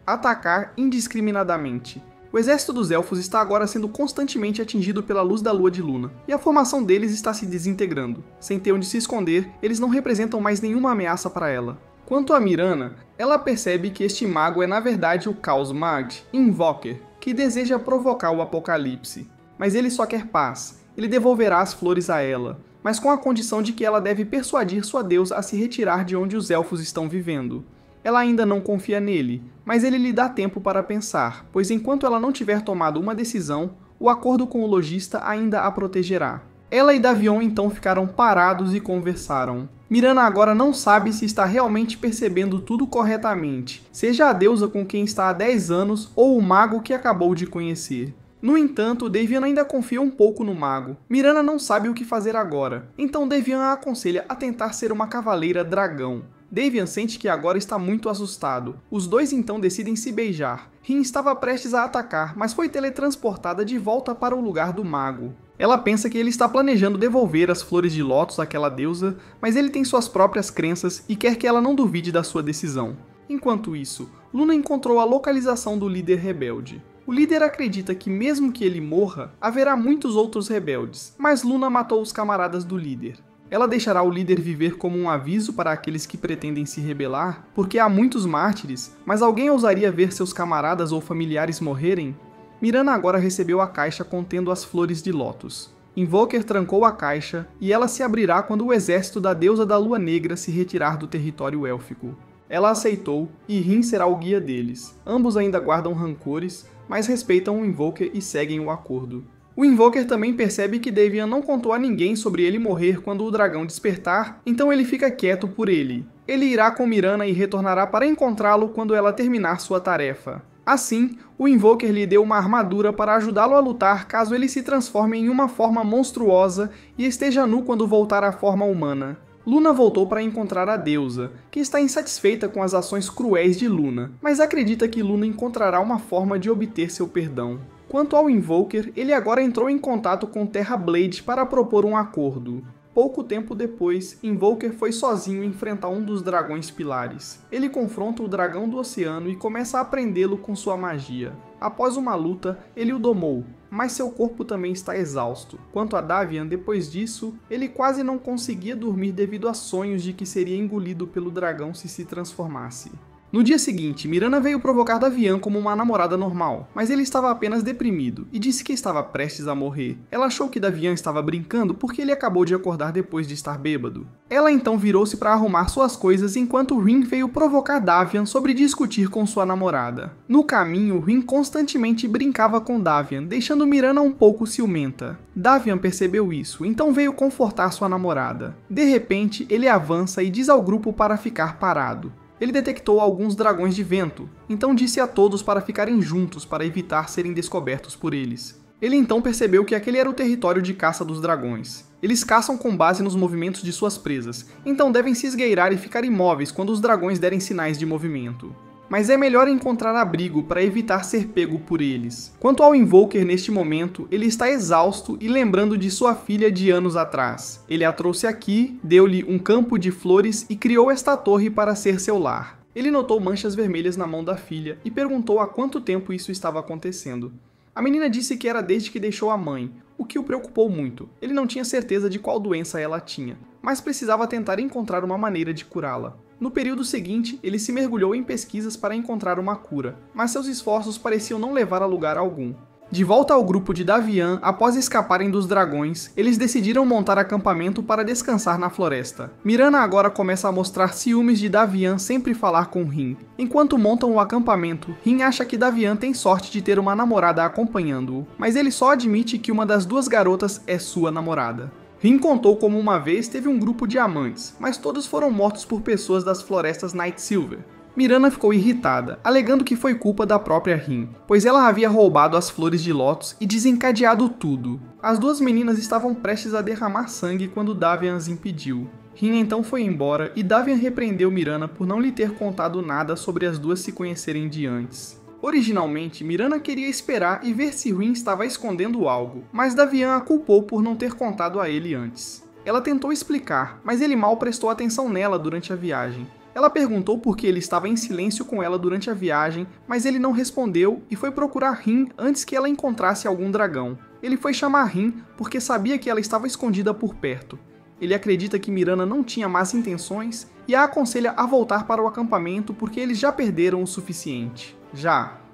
Speaker 1: atacar indiscriminadamente. O exército dos elfos está agora sendo constantemente atingido pela luz da lua de Luna, e a formação deles está se desintegrando. Sem ter onde se esconder, eles não representam mais nenhuma ameaça para ela. Quanto a Mirana, ela percebe que este mago é na verdade o Chaos Mag, Invoker, que deseja provocar o apocalipse. Mas ele só quer paz. Ele devolverá as flores a ela, mas com a condição de que ela deve persuadir sua deusa a se retirar de onde os elfos estão vivendo. Ela ainda não confia nele, mas ele lhe dá tempo para pensar, pois enquanto ela não tiver tomado uma decisão, o acordo com o lojista ainda a protegerá. Ela e Davion então ficaram parados e conversaram. Mirana agora não sabe se está realmente percebendo tudo corretamente, seja a deusa com quem está há 10 anos ou o mago que acabou de conhecer. No entanto, Davian ainda confia um pouco no mago. Mirana não sabe o que fazer agora, então Davian a aconselha a tentar ser uma cavaleira dragão. Davian sente que agora está muito assustado. Os dois então decidem se beijar. Rin estava prestes a atacar, mas foi teletransportada de volta para o lugar do mago. Ela pensa que ele está planejando devolver as flores de lótus àquela deusa, mas ele tem suas próprias crenças e quer que ela não duvide da sua decisão. Enquanto isso, Luna encontrou a localização do líder rebelde. O líder acredita que mesmo que ele morra, haverá muitos outros rebeldes, mas Luna matou os camaradas do líder. Ela deixará o líder viver como um aviso para aqueles que pretendem se rebelar, porque há muitos mártires, mas alguém ousaria ver seus camaradas ou familiares morrerem? Mirana agora recebeu a caixa contendo as flores de lótus. Invoker trancou a caixa e ela se abrirá quando o exército da deusa da lua negra se retirar do território élfico. Ela aceitou e Rin será o guia deles. Ambos ainda guardam rancores, mas respeitam o Invoker e seguem o acordo. O Invoker também percebe que Davian não contou a ninguém sobre ele morrer quando o dragão despertar, então ele fica quieto por ele. Ele irá com Mirana e retornará para encontrá-lo quando ela terminar sua tarefa. Assim, o Invoker lhe deu uma armadura para ajudá-lo a lutar caso ele se transforme em uma forma monstruosa e esteja nu quando voltar à forma humana. Luna voltou para encontrar a deusa, que está insatisfeita com as ações cruéis de Luna, mas acredita que Luna encontrará uma forma de obter seu perdão. Quanto ao Invoker, ele agora entrou em contato com Terrablade para propor um acordo. Pouco tempo depois, Invoker foi sozinho enfrentar um dos dragões pilares. Ele confronta o dragão do oceano e começa a prendê-lo com sua magia. Após uma luta, ele o domou, mas seu corpo também está exausto. Quanto a Davian, depois disso, ele quase não conseguia dormir devido a sonhos de que seria engolido pelo dragão se transformasse. No dia seguinte, Mirana veio provocar Davian como uma namorada normal, mas ele estava apenas deprimido e disse que estava prestes a morrer. Ela achou que Davian estava brincando porque ele acabou de acordar depois de estar bêbado. Ela então virou-se para arrumar suas coisas enquanto Rin veio provocar Davian sobre discutir com sua namorada. No caminho, Rin constantemente brincava com Davian, deixando Mirana um pouco ciumenta. Davian percebeu isso, então veio confortar sua namorada. De repente, ele avança e diz ao grupo para ficar parado. Ele detectou alguns dragões de vento, então disse a todos para ficarem juntos para evitar serem descobertos por eles. Ele então percebeu que aquele era o território de caça dos dragões. Eles caçam com base nos movimentos de suas presas, então devem se esgueirar e ficar imóveis quando os dragões derem sinais de movimento. Mas é melhor encontrar abrigo para evitar ser pego por eles. Quanto ao Invoker neste momento, ele está exausto e lembrando de sua filha de anos atrás. Ele a trouxe aqui, deu-lhe um campo de flores e criou esta torre para ser seu lar. Ele notou manchas vermelhas na mão da filha e perguntou há quanto tempo isso estava acontecendo. A menina disse que era desde que deixou a mãe, o que o preocupou muito. Ele não tinha certeza de qual doença ela tinha, mas precisava tentar encontrar uma maneira de curá-la. No período seguinte, ele se mergulhou em pesquisas para encontrar uma cura, mas seus esforços pareciam não levar a lugar algum. De volta ao grupo de Davian, após escaparem dos dragões, eles decidiram montar acampamento para descansar na floresta. Mirana agora começa a mostrar ciúmes de Davian sempre falar com Rin. Enquanto montam o acampamento, Rin acha que Davian tem sorte de ter uma namorada acompanhando-o, mas ele só admite que uma das duas garotas é sua namorada. Rin contou como uma vez teve um grupo de amantes, mas todos foram mortos por pessoas das florestas Night Silver. Mirana ficou irritada, alegando que foi culpa da própria Rin, pois ela havia roubado as flores de lótus e desencadeado tudo. As duas meninas estavam prestes a derramar sangue quando Davian as impediu. Rin então foi embora e Davian repreendeu Mirana por não lhe ter contado nada sobre as duas se conhecerem de antes. Originalmente, Mirana queria esperar e ver se Rin estava escondendo algo, mas Davian a culpou por não ter contado a ele antes. Ela tentou explicar, mas ele mal prestou atenção nela durante a viagem. Ela perguntou por que ele estava em silêncio com ela durante a viagem, mas ele não respondeu e foi procurar Rin antes que ela encontrasse algum dragão. Ele foi chamar Rin porque sabia que ela estava escondida por perto. Ele acredita que Mirana não tinha más intenções e a aconselha a voltar para o acampamento porque eles já perderam o suficiente.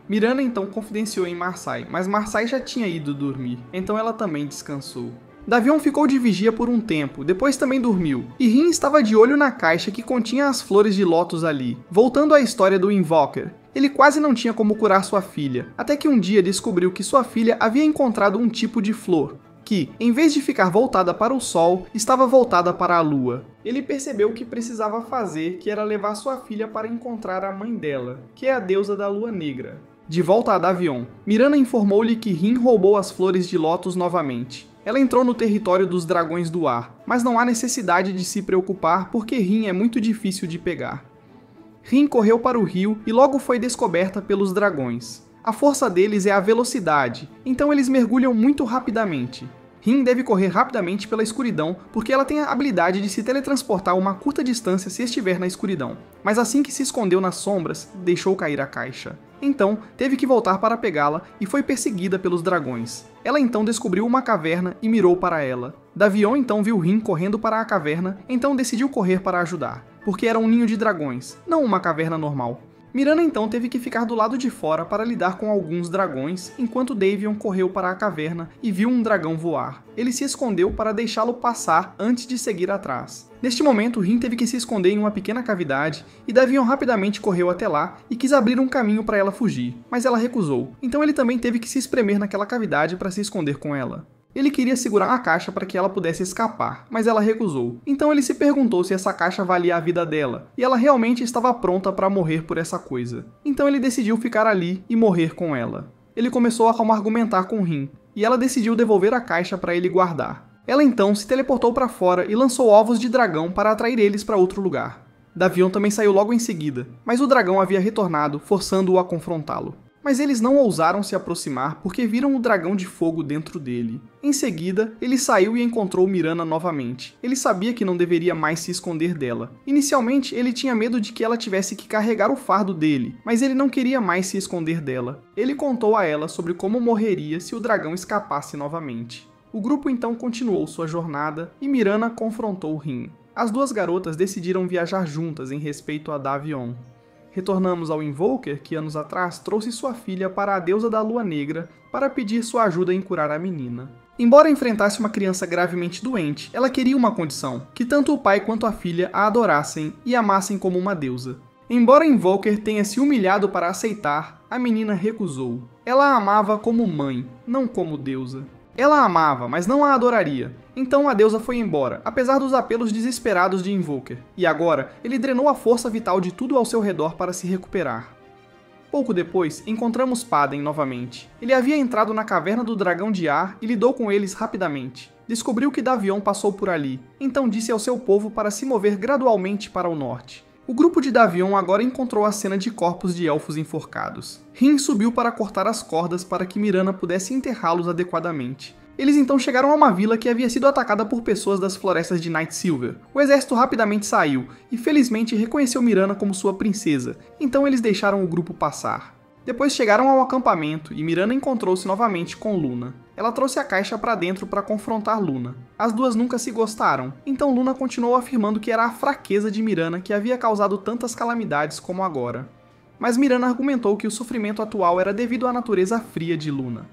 Speaker 1: Mirana então confidenciou em Marsae, mas Marsae já tinha ido dormir, então ela também descansou. Davion ficou de vigia por um tempo, depois também dormiu, e Rin estava de olho na caixa que continha as flores de lótus ali. Voltando à história do Invoker, ele quase não tinha como curar sua filha, até que um dia descobriu que sua filha havia encontrado um tipo de flor, que, em vez de ficar voltada para o sol, estava voltada para a lua. Ele percebeu o que precisava fazer, que era levar sua filha para encontrar a mãe dela, que é a deusa da lua negra. De volta a Davion, Mirana informou-lhe que Rin roubou as flores de lótus novamente. Ela entrou no território dos dragões do ar, mas não há necessidade de se preocupar porque Rin é muito difícil de pegar. Rin correu para o rio e logo foi descoberta pelos dragões. A força deles é a velocidade, então eles mergulham muito rapidamente. Rin deve correr rapidamente pela escuridão porque ela tem a habilidade de se teletransportar uma curta distância se estiver na escuridão, mas assim que se escondeu nas sombras, deixou cair a caixa. Então, teve que voltar para pegá-la e foi perseguida pelos dragões. Ela então descobriu uma caverna e mirou para ela. Davion então viu Rin correndo para a caverna, então decidiu correr para ajudar, porque era um ninho de dragões, não uma caverna normal. Mirana então teve que ficar do lado de fora para lidar com alguns dragões, enquanto Davion correu para a caverna e viu um dragão voar. Ele se escondeu para deixá-lo passar antes de seguir atrás. Neste momento, Rin teve que se esconder em uma pequena cavidade, e Davion rapidamente correu até lá e quis abrir um caminho para ela fugir, mas ela recusou. Então ele também teve que se espremer naquela cavidade para se esconder com ela. Ele queria segurar a caixa para que ela pudesse escapar, mas ela recusou. Então ele se perguntou se essa caixa valia a vida dela, e ela realmente estava pronta para morrer por essa coisa. Então ele decidiu ficar ali e morrer com ela. Ele começou a argumentar com Rin, e ela decidiu devolver a caixa para ele guardar. Ela então se teleportou para fora e lançou ovos de dragão para atrair eles para outro lugar. Davion também saiu logo em seguida, mas o dragão havia retornado, forçando-o a confrontá-lo. Mas eles não ousaram se aproximar porque viram o dragão de fogo dentro dele. Em seguida, ele saiu e encontrou Mirana novamente. Ele sabia que não deveria mais se esconder dela. Inicialmente, ele tinha medo de que ela tivesse que carregar o fardo dele, mas ele não queria mais se esconder dela. Ele contou a ela sobre como morreria se o dragão escapasse novamente. O grupo então continuou sua jornada e Mirana confrontou Rin. As duas garotas decidiram viajar juntas em respeito a Davion. Retornamos ao Invoker, que anos atrás trouxe sua filha para a deusa da lua negra para pedir sua ajuda em curar a menina. Embora enfrentasse uma criança gravemente doente, ela queria uma condição, que tanto o pai quanto a filha a adorassem e amassem como uma deusa. Embora Invoker tenha se humilhado para aceitar, a menina recusou. Ela a amava como mãe, não como deusa. Ela a amava, mas não a adoraria. Então a deusa foi embora, apesar dos apelos desesperados de Invoker. E agora, ele drenou a força vital de tudo ao seu redor para se recuperar. Pouco depois, encontramos Paden novamente. Ele havia entrado na caverna do dragão de ar e lidou com eles rapidamente. Descobriu que Davion passou por ali, então disse ao seu povo para se mover gradualmente para o norte. O grupo de Davion agora encontrou a cena de corpos de elfos enforcados. Rin subiu para cortar as cordas para que Mirana pudesse enterrá-los adequadamente. Eles então chegaram a uma vila que havia sido atacada por pessoas das florestas de Night Silver. O exército rapidamente saiu, e felizmente reconheceu Mirana como sua princesa, então eles deixaram o grupo passar. Depois chegaram ao acampamento, e Mirana encontrou-se novamente com Luna. Ela trouxe a caixa para dentro para confrontar Luna. As duas nunca se gostaram, então Luna continuou afirmando que era a fraqueza de Mirana que havia causado tantas calamidades como agora. Mas Mirana argumentou que o sofrimento atual era devido à natureza fria de Luna.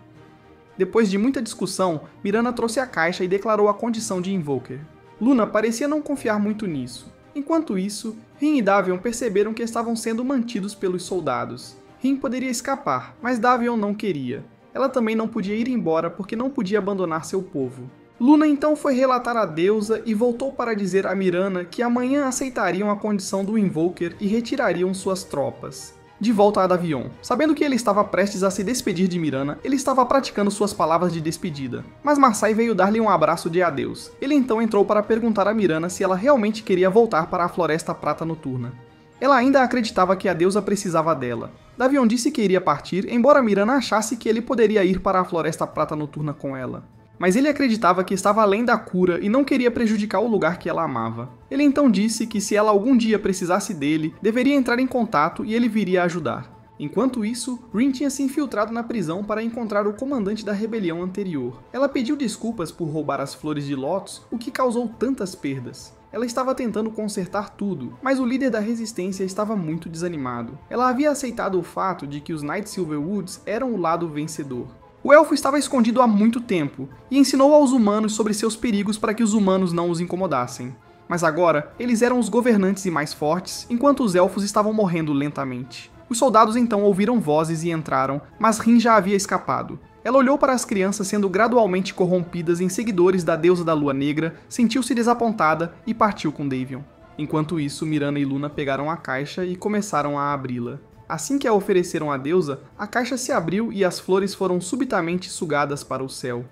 Speaker 1: Depois de muita discussão, Mirana trouxe a caixa e declarou a condição de Invoker. Luna parecia não confiar muito nisso. Enquanto isso, Rin e Davion perceberam que estavam sendo mantidos pelos soldados. Rin poderia escapar, mas Davion não queria. Ela também não podia ir embora porque não podia abandonar seu povo. Luna então foi relatar à deusa e voltou para dizer a Mirana que amanhã aceitariam a condição do Invoker e retirariam suas tropas. de volta a Davion. Sabendo que ele estava prestes a se despedir de Mirana, ele estava praticando suas palavras de despedida. Mas Marsae veio dar-lhe um abraço de adeus. Ele então entrou para perguntar a Mirana se ela realmente queria voltar para a Floresta Prata Noturna. Ela ainda acreditava que a deusa precisava dela. Davion disse que iria partir, embora Mirana achasse que ele poderia ir para a Floresta Prata Noturna com ela. Mas ele acreditava que estava além da cura e não queria prejudicar o lugar que ela amava. Ele então disse que se ela algum dia precisasse dele, deveria entrar em contato e ele viria ajudar. Enquanto isso, Rin tinha se infiltrado na prisão para encontrar o comandante da rebelião anterior. Ela pediu desculpas por roubar as flores de lótus, o que causou tantas perdas. Ela estava tentando consertar tudo, mas o líder da resistência estava muito desanimado. Ela havia aceitado o fato de que os Night Silverwoods eram o lado vencedor. O elfo estava escondido há muito tempo, e ensinou aos humanos sobre seus perigos para que os humanos não os incomodassem. Mas agora, eles eram os governantes e mais fortes, enquanto os elfos estavam morrendo lentamente. Os soldados então ouviram vozes e entraram, mas Rin já havia escapado. Ela olhou para as crianças sendo gradualmente corrompidas em seguidores da deusa da lua negra, sentiu-se desapontada e partiu com Davion. Enquanto isso, Mirana e Luna pegaram a caixa e começaram a abri-la. Assim que a ofereceram à deusa, a caixa se abriu e as flores foram subitamente sugadas para o céu.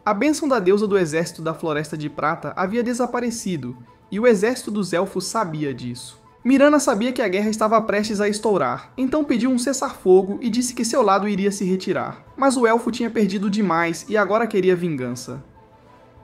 Speaker 1: A bênção da deusa do exército da Floresta de Prata havia desaparecido, e o exército dos elfos sabia disso. Mirana sabia que a guerra estava prestes a estourar, então pediu um cessar-fogo e disse que seu lado iria se retirar. Mas o elfo tinha perdido demais e agora queria vingança.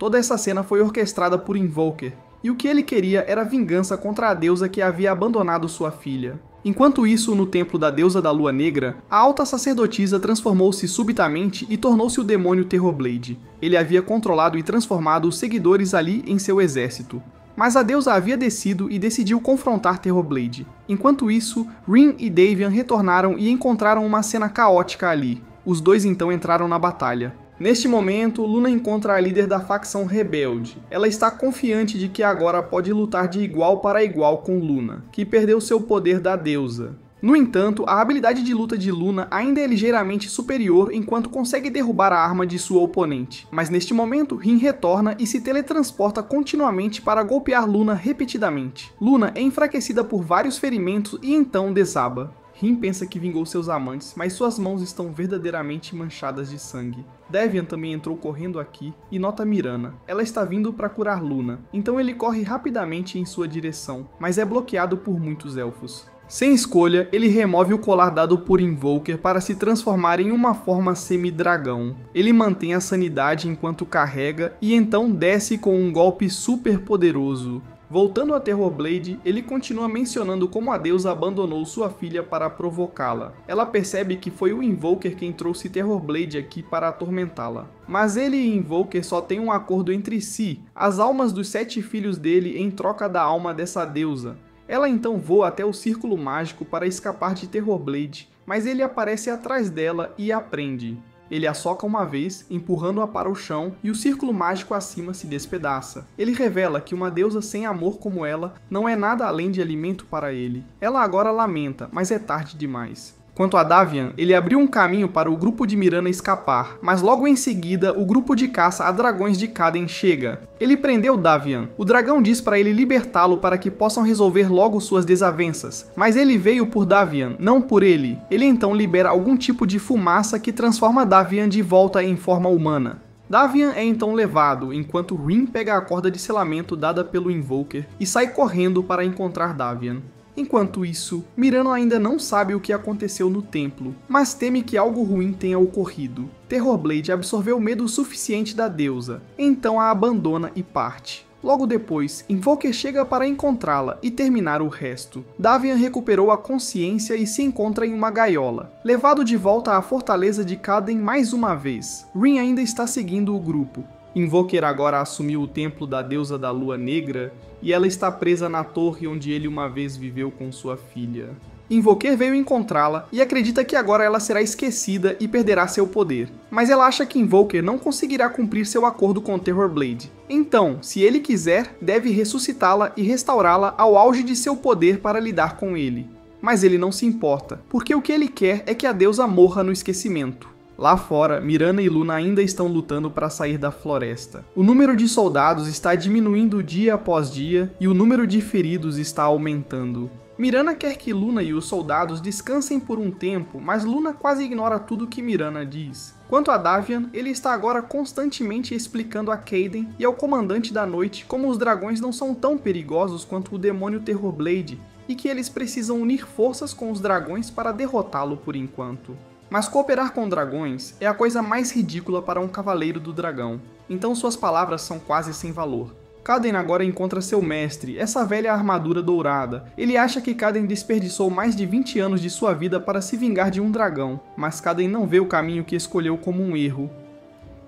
Speaker 1: Toda essa cena foi orquestrada por Invoker, e o que ele queria era vingança contra a deusa que havia abandonado sua filha. Enquanto isso, no templo da deusa da lua negra, a alta sacerdotisa transformou-se subitamente e tornou-se o demônio Terrorblade. Ele havia controlado e transformado os seguidores ali em seu exército. Mas a deusa havia descido e decidiu confrontar Terrorblade. Enquanto isso, Rin e Davion retornaram e encontraram uma cena caótica ali. Os dois então entraram na batalha. Neste momento, Luna encontra a líder da facção rebelde. Ela está confiante de que agora pode lutar de igual para igual com Luna, que perdeu seu poder da deusa. No entanto, a habilidade de luta de Luna ainda é ligeiramente superior enquanto consegue derrubar a arma de sua oponente. Mas neste momento, Rin retorna e se teletransporta continuamente para golpear Luna repetidamente. Luna é enfraquecida por vários ferimentos e então desaba. Rin pensa que vingou seus amantes, mas suas mãos estão verdadeiramente manchadas de sangue. Davion também entrou correndo aqui e nota Mirana. Ela está vindo para curar Luna, então ele corre rapidamente em sua direção, mas é bloqueado por muitos elfos. Sem escolha, ele remove o colar dado por Invoker para se transformar em uma forma semi-dragão. Ele mantém a sanidade enquanto carrega e então desce com um golpe super poderoso. Voltando a Terrorblade, ele continua mencionando como a deusa abandonou sua filha para provocá-la. Ela percebe que foi o Invoker quem trouxe Terrorblade aqui para atormentá-la. Mas ele e Invoker só têm um acordo entre si, as almas dos 7 filhos dele em troca da alma dessa deusa. Ela então voa até o círculo mágico para escapar de Terrorblade, mas ele aparece atrás dela e a prende. Ele a soca uma vez, empurrando-a para o chão, e o círculo mágico acima se despedaça. Ele revela que uma deusa sem amor como ela não é nada além de alimento para ele. Ela agora lamenta, mas é tarde demais. Quanto a Davion, ele abriu um caminho para o grupo de Mirana escapar, mas logo em seguida o grupo de caça a dragões de Caden chega. Ele prendeu Davion. O dragão diz para ele libertá-lo para que possam resolver logo suas desavenças, mas ele veio por Davion, não por ele. Ele então libera algum tipo de fumaça que transforma Davion de volta em forma humana. Davion é então levado, enquanto Rin pega a corda de selamento dada pelo Invoker e sai correndo para encontrar Davion. Enquanto isso, Mirana ainda não sabe o que aconteceu no templo, mas teme que algo ruim tenha ocorrido. Terrorblade absorveu o medo suficiente da deusa, então a abandona e parte. Logo depois, Invoker chega para encontrá-la e terminar o resto. Davion recuperou a consciência e se encontra em uma gaiola, levado de volta à fortaleza de Caden mais uma vez. Rin ainda está seguindo o grupo. Invoker agora assumiu o templo da deusa da lua negra e ela está presa na torre onde ele uma vez viveu com sua filha. Invoker veio encontrá-la e acredita que agora ela será esquecida e perderá seu poder. Mas ela acha que Invoker não conseguirá cumprir seu acordo com Terrorblade. Então, se ele quiser, deve ressuscitá-la e restaurá-la ao auge de seu poder para lidar com ele. Mas ele não se importa, porque o que ele quer é que a deusa morra no esquecimento. Lá fora, Mirana e Luna ainda estão lutando para sair da floresta. O número de soldados está diminuindo dia após dia e o número de feridos está aumentando. Mirana quer que Luna e os soldados descansem por um tempo, mas Luna quase ignora tudo que Mirana diz. Quanto a Davian, ele está agora constantemente explicando a Kaden e ao Comandante da Noite como os dragões não são tão perigosos quanto o demônio Terrorblade e que eles precisam unir forças com os dragões para derrotá-lo por enquanto. Mas cooperar com dragões é a coisa mais ridícula para um cavaleiro do dragão, então suas palavras são quase sem valor. Kaden agora encontra seu mestre, essa velha armadura dourada. Ele acha que Kaden desperdiçou mais de 20 anos de sua vida para se vingar de um dragão, mas Kaden não vê o caminho que escolheu como um erro.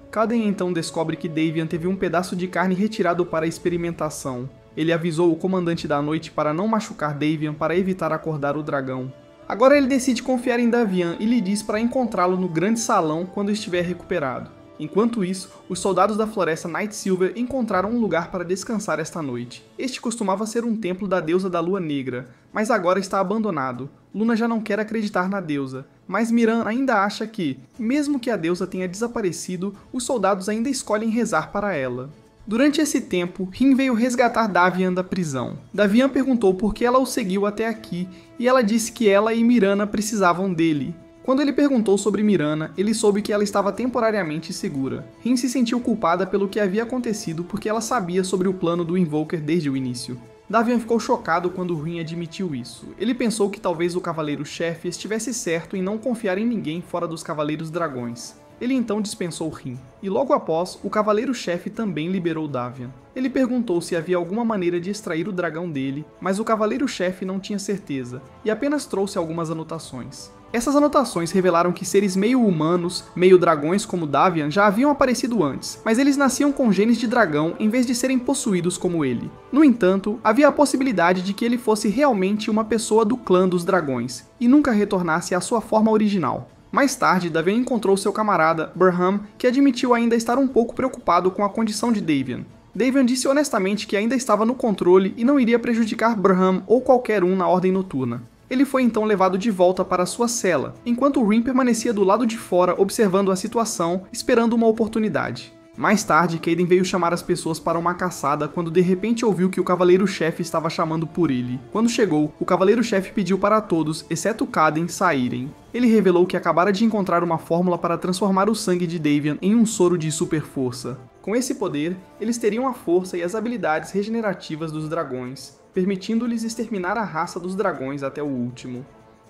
Speaker 1: Kaden então descobre que Davian teve um pedaço de carne retirado para experimentação. Ele avisou o Comandante da Noite para não machucar Davian para evitar acordar o dragão. Agora ele decide confiar em Davian e lhe diz para encontrá-lo no grande salão quando estiver recuperado. Enquanto isso, os soldados da floresta Night Silver encontraram um lugar para descansar esta noite. Este costumava ser um templo da deusa da lua negra, mas agora está abandonado. Luna já não quer acreditar na deusa, mas Miran ainda acha que, mesmo que a deusa tenha desaparecido, os soldados ainda escolhem rezar para ela. Durante esse tempo, Rin veio resgatar Davian da prisão. Davian perguntou por que ela o seguiu até aqui, e ela disse que ela e Mirana precisavam dele. Quando ele perguntou sobre Mirana, ele soube que ela estava temporariamente segura. Rin se sentiu culpada pelo que havia acontecido porque ela sabia sobre o plano do Invoker desde o início. Davian ficou chocado quando Rin admitiu isso. Ele pensou que talvez o Cavaleiro-Chefe estivesse certo em não confiar em ninguém fora dos Cavaleiros Dragões. Ele então dispensou Rin, e logo após, o Cavaleiro-Chefe também liberou Davian. Ele perguntou se havia alguma maneira de extrair o dragão dele, mas o Cavaleiro-Chefe não tinha certeza, e apenas trouxe algumas anotações. Essas anotações revelaram que seres meio humanos, meio dragões como Davian já haviam aparecido antes, mas eles nasciam com genes de dragão em vez de serem possuídos como ele. No entanto, havia a possibilidade de que ele fosse realmente uma pessoa do clã dos dragões, e nunca retornasse à sua forma original. Mais tarde, Davian encontrou seu camarada, Burham, que admitiu ainda estar um pouco preocupado com a condição de Davian. Davian disse honestamente que ainda estava no controle e não iria prejudicar Burham ou qualquer um na Ordem Noturna. Ele foi então levado de volta para sua cela, enquanto Rin permanecia do lado de fora observando a situação, esperando uma oportunidade. Mais tarde, Kaden veio chamar as pessoas para uma caçada quando de repente ouviu que o Cavaleiro-Chefe estava chamando por ele. Quando chegou, o Cavaleiro-Chefe pediu para todos, exceto Kaden, saírem. Ele revelou que acabara de encontrar uma fórmula para transformar o sangue de Davian em um soro de super força. Com esse poder, eles teriam a força e as habilidades regenerativas dos dragões, permitindo-lhes exterminar a raça dos dragões até o último.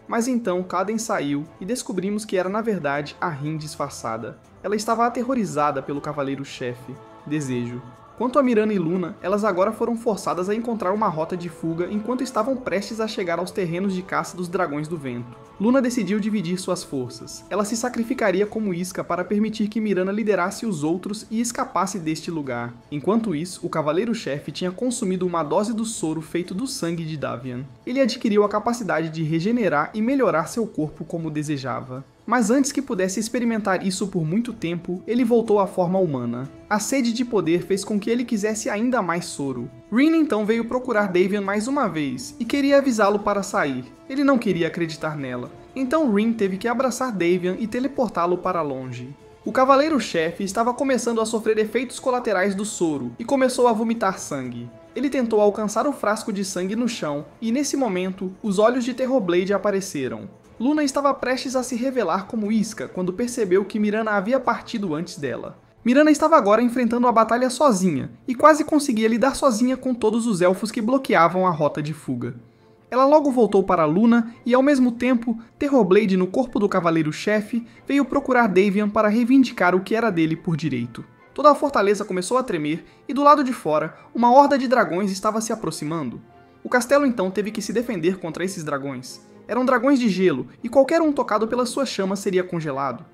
Speaker 1: Mas então Kaden saiu e descobrimos que era na verdade a Rin disfarçada. Ela estava aterrorizada pelo Cavaleiro-Chefe, Desejo. Quanto a Mirana e Luna, elas agora foram forçadas a encontrar uma rota de fuga enquanto estavam prestes a chegar aos terrenos de caça dos Dragões do Vento. Luna decidiu dividir suas forças. Ela se sacrificaria como isca para permitir que Mirana liderasse os outros e escapasse deste lugar. Enquanto isso, o Cavaleiro-Chefe tinha consumido uma dose do soro feito do sangue de Davian. Ele adquiriu a capacidade de regenerar e melhorar seu corpo como desejava. Mas antes que pudesse experimentar isso por muito tempo, ele voltou à forma humana. A sede de poder fez com que ele quisesse ainda mais soro. Rin então veio procurar Davian mais uma vez, e queria avisá-lo para sair. Ele não queria acreditar nela. Então Rin teve que abraçar Davian e teleportá-lo para longe. O Cavaleiro-Chefe estava começando a sofrer efeitos colaterais do soro, e começou a vomitar sangue. Ele tentou alcançar o frasco de sangue no chão, e nesse momento, os olhos de Terrorblade apareceram. Luna estava prestes a se revelar como isca quando percebeu que Mirana havia partido antes dela. Mirana estava agora enfrentando a batalha sozinha, e quase conseguia lidar sozinha com todos os elfos que bloqueavam a rota de fuga. Ela logo voltou para Luna e, ao mesmo tempo, Terrorblade no corpo do Cavaleiro-Chefe veio procurar Davian para reivindicar o que era dele por direito. Toda a fortaleza começou a tremer e do lado de fora, uma horda de dragões estava se aproximando. O castelo então teve que se defender contra esses dragões. Eram dragões de gelo, e qualquer um tocado pela sua chama seria congelado.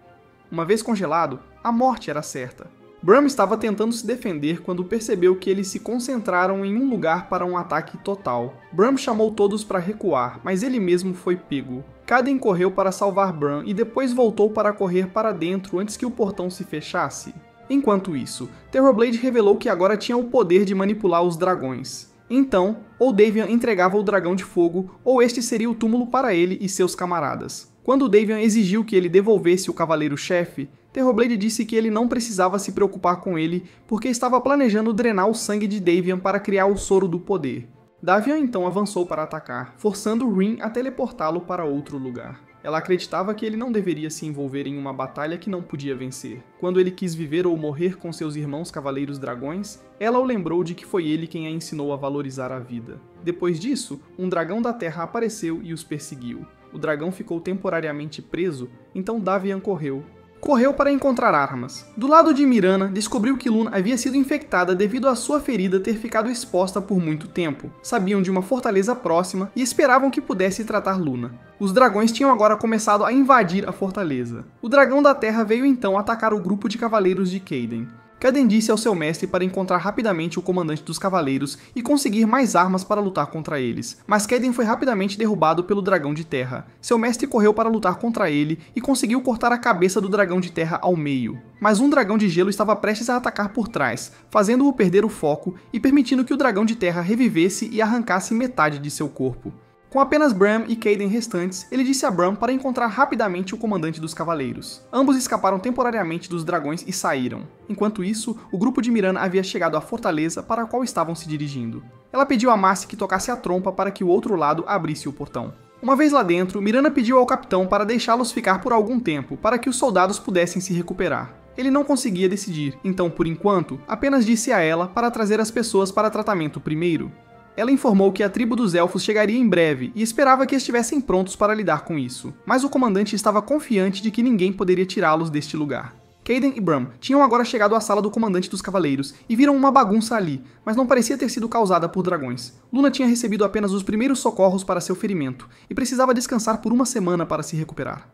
Speaker 1: Uma vez congelado, a morte era certa. Bram estava tentando se defender quando percebeu que eles se concentraram em um lugar para um ataque total. Bram chamou todos para recuar, mas ele mesmo foi pego. Kaden correu para salvar Bram e depois voltou para correr para dentro antes que o portão se fechasse. Enquanto isso, Terrorblade revelou que agora tinha o poder de manipular os dragões. Então, ou Davian entregava o dragão de fogo, ou este seria o túmulo para ele e seus camaradas. Quando Davian exigiu que ele devolvesse o Cavaleiro-Chefe, Terrorblade disse que ele não precisava se preocupar com ele porque estava planejando drenar o sangue de Davian para criar o soro do poder. Davion então avançou para atacar, forçando Rin a teleportá-lo para outro lugar. Ela acreditava que ele não deveria se envolver em uma batalha que não podia vencer. Quando ele quis viver ou morrer com seus irmãos Cavaleiros Dragões, ela o lembrou de que foi ele quem a ensinou a valorizar a vida. Depois disso, um dragão da terra apareceu e os perseguiu. O dragão ficou temporariamente preso, então Davion correu. Correu para encontrar armas. Do lado de Mirana, descobriu que Luna havia sido infectada devido à sua ferida ter ficado exposta por muito tempo. Sabiam de uma fortaleza próxima e esperavam que pudesse tratar Luna. Os dragões tinham agora começado a invadir a fortaleza. O dragão da terra veio então atacar o grupo de cavaleiros de Kaden. Kaden disse ao seu mestre para encontrar rapidamente o comandante dos cavaleiros e conseguir mais armas para lutar contra eles, mas Kaden foi rapidamente derrubado pelo dragão de terra. Seu mestre correu para lutar contra ele e conseguiu cortar a cabeça do dragão de terra ao meio. Mas um dragão de gelo estava prestes a atacar por trás, fazendo-o perder o foco e permitindo que o dragão de terra revivesse e arrancasse metade de seu corpo. Com apenas Bram e Kaden restantes, ele disse a Bram para encontrar rapidamente o comandante dos cavaleiros. Ambos escaparam temporariamente dos dragões e saíram. Enquanto isso, o grupo de Mirana havia chegado à fortaleza para a qual estavam se dirigindo. Ela pediu a Marcy que tocasse a trompa para que o outro lado abrisse o portão. Uma vez lá dentro, Mirana pediu ao capitão para deixá-los ficar por algum tempo, para que os soldados pudessem se recuperar. Ele não conseguia decidir, então, por enquanto, apenas disse a ela para trazer as pessoas para tratamento primeiro. Ela informou que a tribo dos elfos chegaria em breve e esperava que estivessem prontos para lidar com isso, mas o comandante estava confiante de que ninguém poderia tirá-los deste lugar. Kaden e Bram tinham agora chegado à sala do comandante dos cavaleiros e viram uma bagunça ali, mas não parecia ter sido causada por dragões. Luna tinha recebido apenas os primeiros socorros para seu ferimento e precisava descansar por uma semana para se recuperar.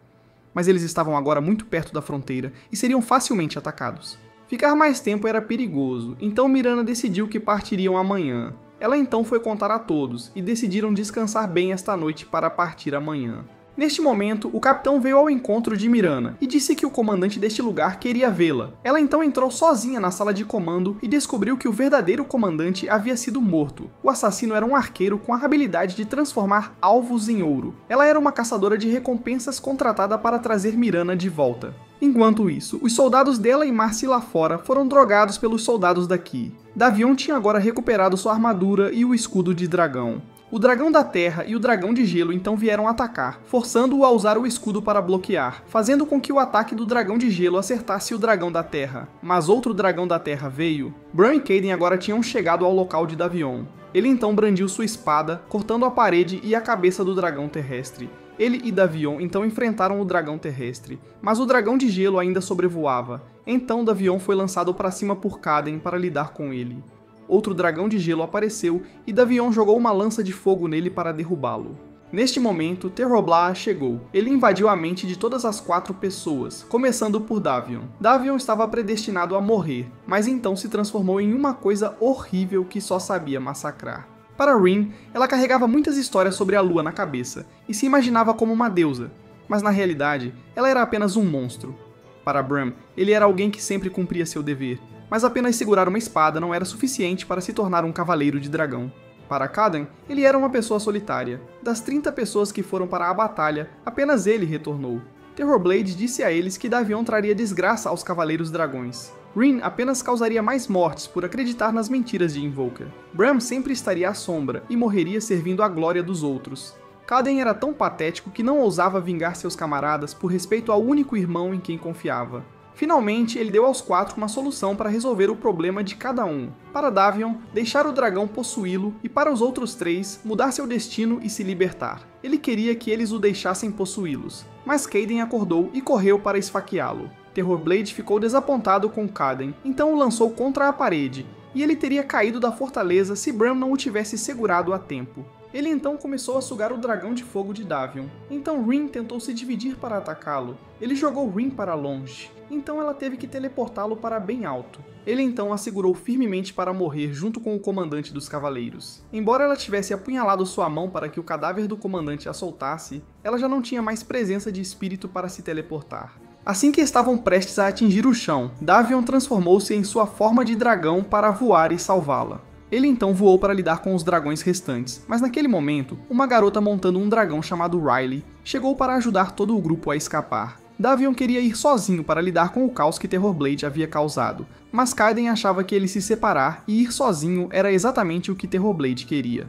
Speaker 1: Mas eles estavam agora muito perto da fronteira e seriam facilmente atacados. Ficar mais tempo era perigoso, então Mirana decidiu que partiriam amanhã. Ela então foi contar a todos, e decidiram descansar bem esta noite para partir amanhã. Neste momento, o capitão veio ao encontro de Mirana, e disse que o comandante deste lugar queria vê-la. Ela então entrou sozinha na sala de comando, e descobriu que o verdadeiro comandante havia sido morto. O assassino era um arqueiro com a habilidade de transformar alvos em ouro. Ela era uma caçadora de recompensas contratada para trazer Mirana de volta. Enquanto isso, os soldados dela e Marcy lá fora foram drogados pelos soldados daqui. Davion tinha agora recuperado sua armadura e o escudo de dragão. O dragão da terra e o dragão de gelo então vieram atacar, forçando-o a usar o escudo para bloquear, fazendo com que o ataque do dragão de gelo acertasse o dragão da terra. Mas outro dragão da terra veio. Bram e Kaden agora tinham chegado ao local de Davion. Ele então brandiu sua espada, cortando a parede e a cabeça do dragão terrestre. Ele e Davion então enfrentaram o dragão terrestre, mas o dragão de gelo ainda sobrevoava. Então Davion foi lançado para cima por Kaden para lidar com ele. Outro dragão de gelo apareceu e Davion jogou uma lança de fogo nele para derrubá-lo. Neste momento, Terroblah chegou. Ele invadiu a mente de todas as 4 pessoas, começando por Davion. Davion estava predestinado a morrer, mas então se transformou em uma coisa horrível que só sabia massacrar. Para Rin, ela carregava muitas histórias sobre a lua na cabeça e se imaginava como uma deusa, mas na realidade, ela era apenas um monstro. Para Bram, ele era alguém que sempre cumpria seu dever, mas apenas segurar uma espada não era suficiente para se tornar um cavaleiro de dragão. Para Kaden, ele era uma pessoa solitária. Das 30 pessoas que foram para a batalha, apenas ele retornou. Terrorblade disse a eles que Davion traria desgraça aos cavaleiros dragões. Rin apenas causaria mais mortes por acreditar nas mentiras de Invoker. Bram sempre estaria à sombra e morreria servindo à glória dos outros. Kaden era tão patético que não ousava vingar seus camaradas por respeito ao único irmão em quem confiava. Finalmente, ele deu aos 4 uma solução para resolver o problema de cada um. Para Davion, deixar o dragão possuí-lo e para os outros 3, mudar seu destino e se libertar. Ele queria que eles o deixassem possuí-los, mas Kaden acordou e correu para esfaqueá-lo. Terrorblade ficou desapontado com Kaden, então o lançou contra a parede, e ele teria caído da fortaleza se Bram não o tivesse segurado a tempo. Ele então começou a sugar o dragão de fogo de Davion. Então Rin tentou se dividir para atacá-lo. Ele jogou Rin para longe. Então ela teve que teleportá-lo para bem alto. Ele então a segurou firmemente para morrer junto com o comandante dos cavaleiros. Embora ela tivesse apunhalado sua mão para que o cadáver do comandante a soltasse, ela já não tinha mais presença de espírito para se teleportar. Assim que estavam prestes a atingir o chão, Davion transformou-se em sua forma de dragão para voar e salvá-la. Ele então voou para lidar com os dragões restantes, mas naquele momento, uma garota montando um dragão chamado Riley chegou para ajudar todo o grupo a escapar. Davion queria ir sozinho para lidar com o caos que Terrorblade havia causado, mas Kaden achava que ele se separar e ir sozinho era exatamente o que Terrorblade queria.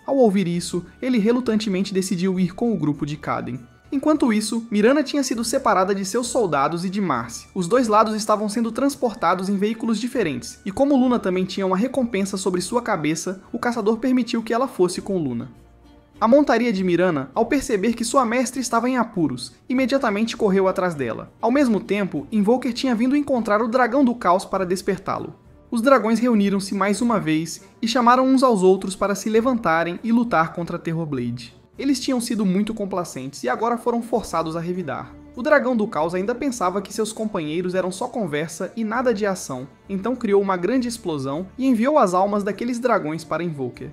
Speaker 1: Ao ouvir isso, ele relutantemente decidiu ir com o grupo de Kaden. Enquanto isso, Mirana tinha sido separada de seus soldados e de Marcy. Os dois lados estavam sendo transportados em veículos diferentes, e como Luna também tinha uma recompensa sobre sua cabeça, o caçador permitiu que ela fosse com Luna. A montaria de Mirana, ao perceber que sua mestre estava em apuros, imediatamente correu atrás dela. Ao mesmo tempo, Invoker tinha vindo encontrar o Dragão do Caos para despertá-lo. Os dragões reuniram-se mais uma vez e chamaram uns aos outros para se levantarem e lutar contra Terrorblade. Eles tinham sido muito complacentes e agora foram forçados a revidar. O Dragão do Caos ainda pensava que seus companheiros eram só conversa e nada de ação, então criou uma grande explosão e enviou as almas daqueles dragões para Invoker.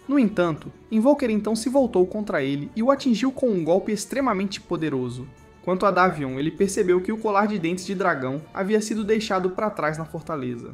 Speaker 1: No entanto, Invoker então se voltou contra ele e o atingiu com um golpe extremamente poderoso. Quanto a Davion, ele percebeu que o colar de dentes de dragão havia sido deixado para trás na fortaleza.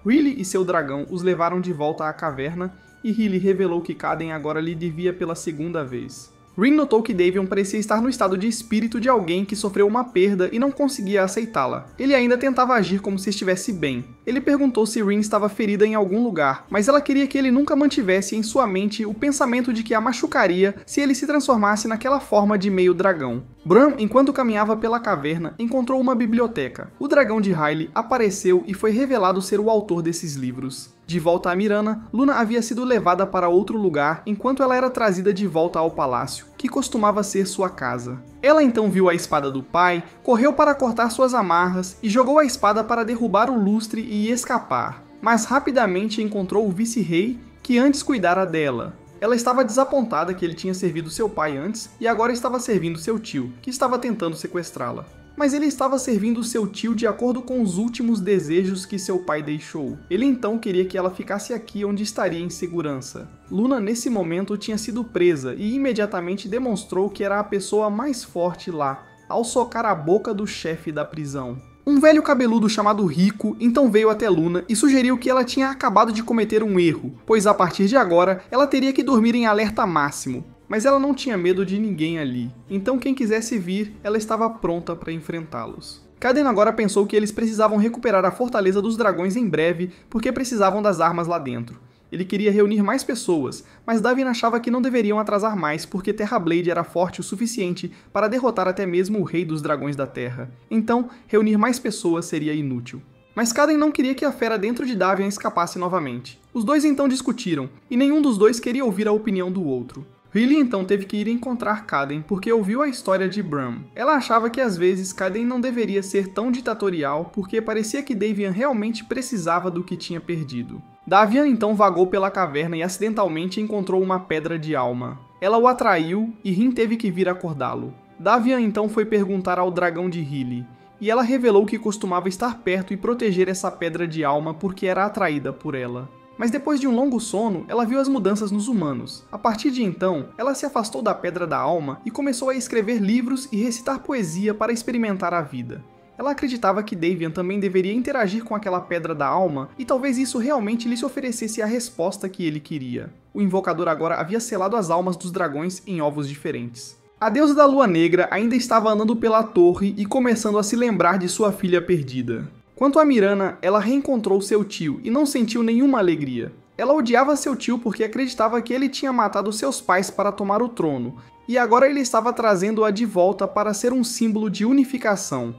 Speaker 1: Riley e seu dragão os levaram de volta à caverna e Riley revelou que Kaden agora lhe devia pela segunda vez. Rin notou que Davion parecia estar no estado de espírito de alguém que sofreu uma perda e não conseguia aceitá-la. Ele ainda tentava agir como se estivesse bem. Ele perguntou se Rin estava ferida em algum lugar, mas ela queria que ele nunca mantivesse em sua mente o pensamento de que a machucaria se ele se transformasse naquela forma de meio dragão. Bran, enquanto caminhava pela caverna, encontrou uma biblioteca. O dragão de Riley apareceu e foi revelado ser o autor desses livros. De volta a Mirana, Luna havia sido levada para outro lugar enquanto ela era trazida de volta ao palácio, que costumava ser sua casa. Ela então viu a espada do pai, correu para cortar suas amarras e jogou a espada para derrubar o lustre e escapar. Mas rapidamente encontrou o vice-rei, que antes cuidara dela. Ela estava desapontada que ele tinha servido seu pai antes e agora estava servindo seu tio, que estava tentando sequestrá-la. Mas ele estava servindo seu tio de acordo com os últimos desejos que seu pai deixou. Ele então queria que ela ficasse aqui onde estaria em segurança. Luna nesse momento tinha sido presa e imediatamente demonstrou que era a pessoa mais forte lá, ao socar a boca do chefe da prisão. Um velho cabeludo chamado Rico então veio até Luna e sugeriu que ela tinha acabado de cometer um erro, pois a partir de agora ela teria que dormir em alerta máximo. Mas ela não tinha medo de ninguém ali, então quem quisesse vir, ela estava pronta para enfrentá-los. Kaden agora pensou que eles precisavam recuperar a Fortaleza dos Dragões em breve, porque precisavam das armas lá dentro. Ele queria reunir mais pessoas, mas Davion achava que não deveriam atrasar mais porque Terrorblade era forte o suficiente para derrotar até mesmo o Rei dos Dragões da Terra. Então, reunir mais pessoas seria inútil. Mas Kaden não queria que a fera dentro de Davion escapasse novamente. Os dois então discutiram, e nenhum dos dois queria ouvir a opinião do outro. Riley então teve que ir encontrar Kaden porque ouviu a história de Bran. Ela achava que às vezes Kaden não deveria ser tão ditatorial porque parecia que Davion realmente precisava do que tinha perdido. Davion então vagou pela caverna e acidentalmente encontrou uma pedra de alma. Ela o atraiu e Rin teve que vir acordá-lo. Davion então foi perguntar ao dragão de Riley, e ela revelou que costumava estar perto e proteger essa pedra de alma porque era atraída por ela. Mas depois de um longo sono, ela viu as mudanças nos humanos. A partir de então, ela se afastou da Pedra da Alma e começou a escrever livros e recitar poesia para experimentar a vida. Ela acreditava que Davion também deveria interagir com aquela Pedra da Alma e talvez isso realmente lhe oferecesse a resposta que ele queria. O invocador agora havia selado as almas dos dragões em ovos diferentes. A deusa da Lua Negra ainda estava andando pela torre e começando a se lembrar de sua filha perdida. Quanto a Mirana, ela reencontrou seu tio e não sentiu nenhuma alegria. Ela odiava seu tio porque acreditava que ele tinha matado seus pais para tomar o trono, e agora ele estava trazendo-a de volta para ser um símbolo de unificação.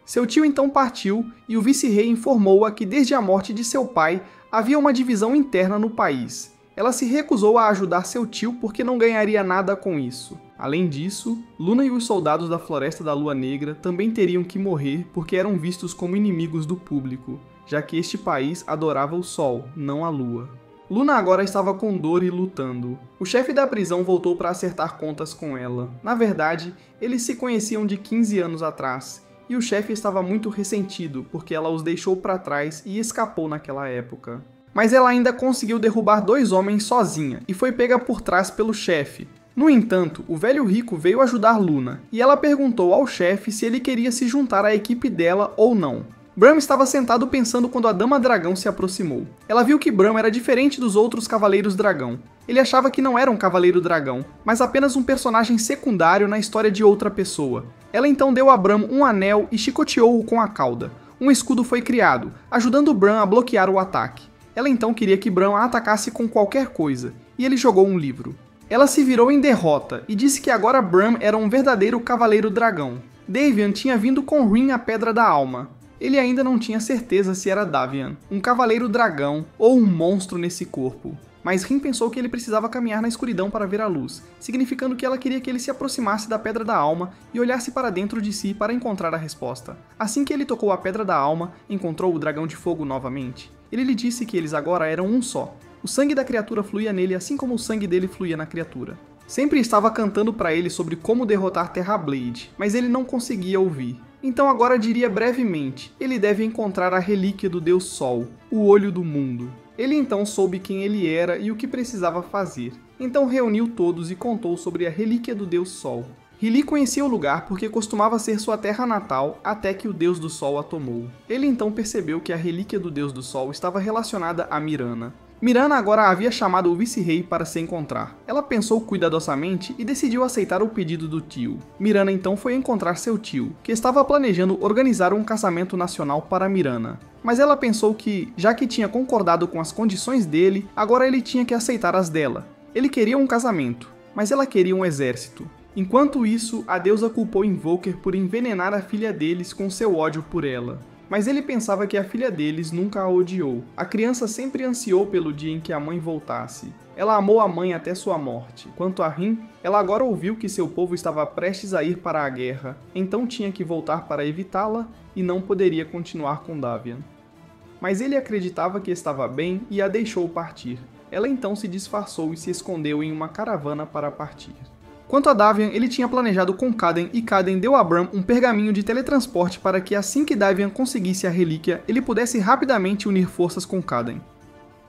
Speaker 1: Seu tio então partiu e o vice-rei informou-a que desde a morte de seu pai havia uma divisão interna no país. Ela se recusou a ajudar seu tio porque não ganharia nada com isso. Além disso, Luna e os soldados da Floresta da Lua Negra também teriam que morrer porque eram vistos como inimigos do público, já que este país adorava o Sol, não a Lua. Luna agora estava com dor e lutando. O chefe da prisão voltou para acertar contas com ela. Na verdade, eles se conheciam de 15 anos atrás, e o chefe estava muito ressentido porque ela os deixou para trás e escapou naquela época. Mas ela ainda conseguiu derrubar 2 homens sozinha e foi pega por trás pelo chefe. No entanto, o velho rico veio ajudar Luna, e ela perguntou ao chefe se ele queria se juntar à equipe dela ou não. Bran estava sentado pensando quando a Dama Dragão se aproximou. Ela viu que Bran era diferente dos outros Cavaleiros Dragão. Ele achava que não era um Cavaleiro Dragão, mas apenas um personagem secundário na história de outra pessoa. Ela então deu a Bran um anel e chicoteou-o com a cauda. Um escudo foi criado, ajudando Bran a bloquear o ataque. Ela então queria que Bran a atacasse com qualquer coisa, e ele jogou um livro. Ela se virou em derrota e disse que agora Bram era um verdadeiro cavaleiro dragão. Davian tinha vindo com Rin a Pedra da Alma. Ele ainda não tinha certeza se era Davian, um cavaleiro dragão ou um monstro nesse corpo. Mas Rin pensou que ele precisava caminhar na escuridão para ver a luz, significando que ela queria que ele se aproximasse da Pedra da Alma e olhasse para dentro de si para encontrar a resposta. Assim que ele tocou a Pedra da Alma, encontrou o Dragão de Fogo novamente. Ele lhe disse que eles agora eram um só. O sangue da criatura fluía nele assim como o sangue dele fluía na criatura. Sempre estava cantando para ele sobre como derrotar Terrorblade, mas ele não conseguia ouvir. Então agora diria brevemente, ele deve encontrar a relíquia do Deus Sol, o olho do mundo. Ele então soube quem ele era e o que precisava fazer. Então reuniu todos e contou sobre a relíquia do Deus Sol. Rili conhecia o lugar porque costumava ser sua terra natal até que o Deus do Sol a tomou. Ele então percebeu que a relíquia do Deus do Sol estava relacionada a Mirana. Mirana agora havia chamado o vice-rei para se encontrar. Ela pensou cuidadosamente e decidiu aceitar o pedido do tio. Mirana então foi encontrar seu tio, que estava planejando organizar um casamento nacional para Mirana. Mas ela pensou que, já que tinha concordado com as condições dele, agora ele tinha que aceitar as dela. Ele queria um casamento, mas ela queria um exército. Enquanto isso, a deusa culpou Invoker por envenenar a filha deles com seu ódio por ela. Mas ele pensava que a filha deles nunca a odiou. A criança sempre ansiou pelo dia em que a mãe voltasse. Ela amou a mãe até sua morte. Quanto a Rin, ela agora ouviu que seu povo estava prestes a ir para a guerra, então tinha que voltar para evitá-la e não poderia continuar com Davian. Mas ele acreditava que estava bem e a deixou partir. Ela então se disfarçou e se escondeu em uma caravana para partir. Quanto a Davian, ele tinha planejado com Kaden e Kaden deu a Bram um pergaminho de teletransporte para que assim que Davian conseguisse a relíquia, ele pudesse rapidamente unir forças com Kaden.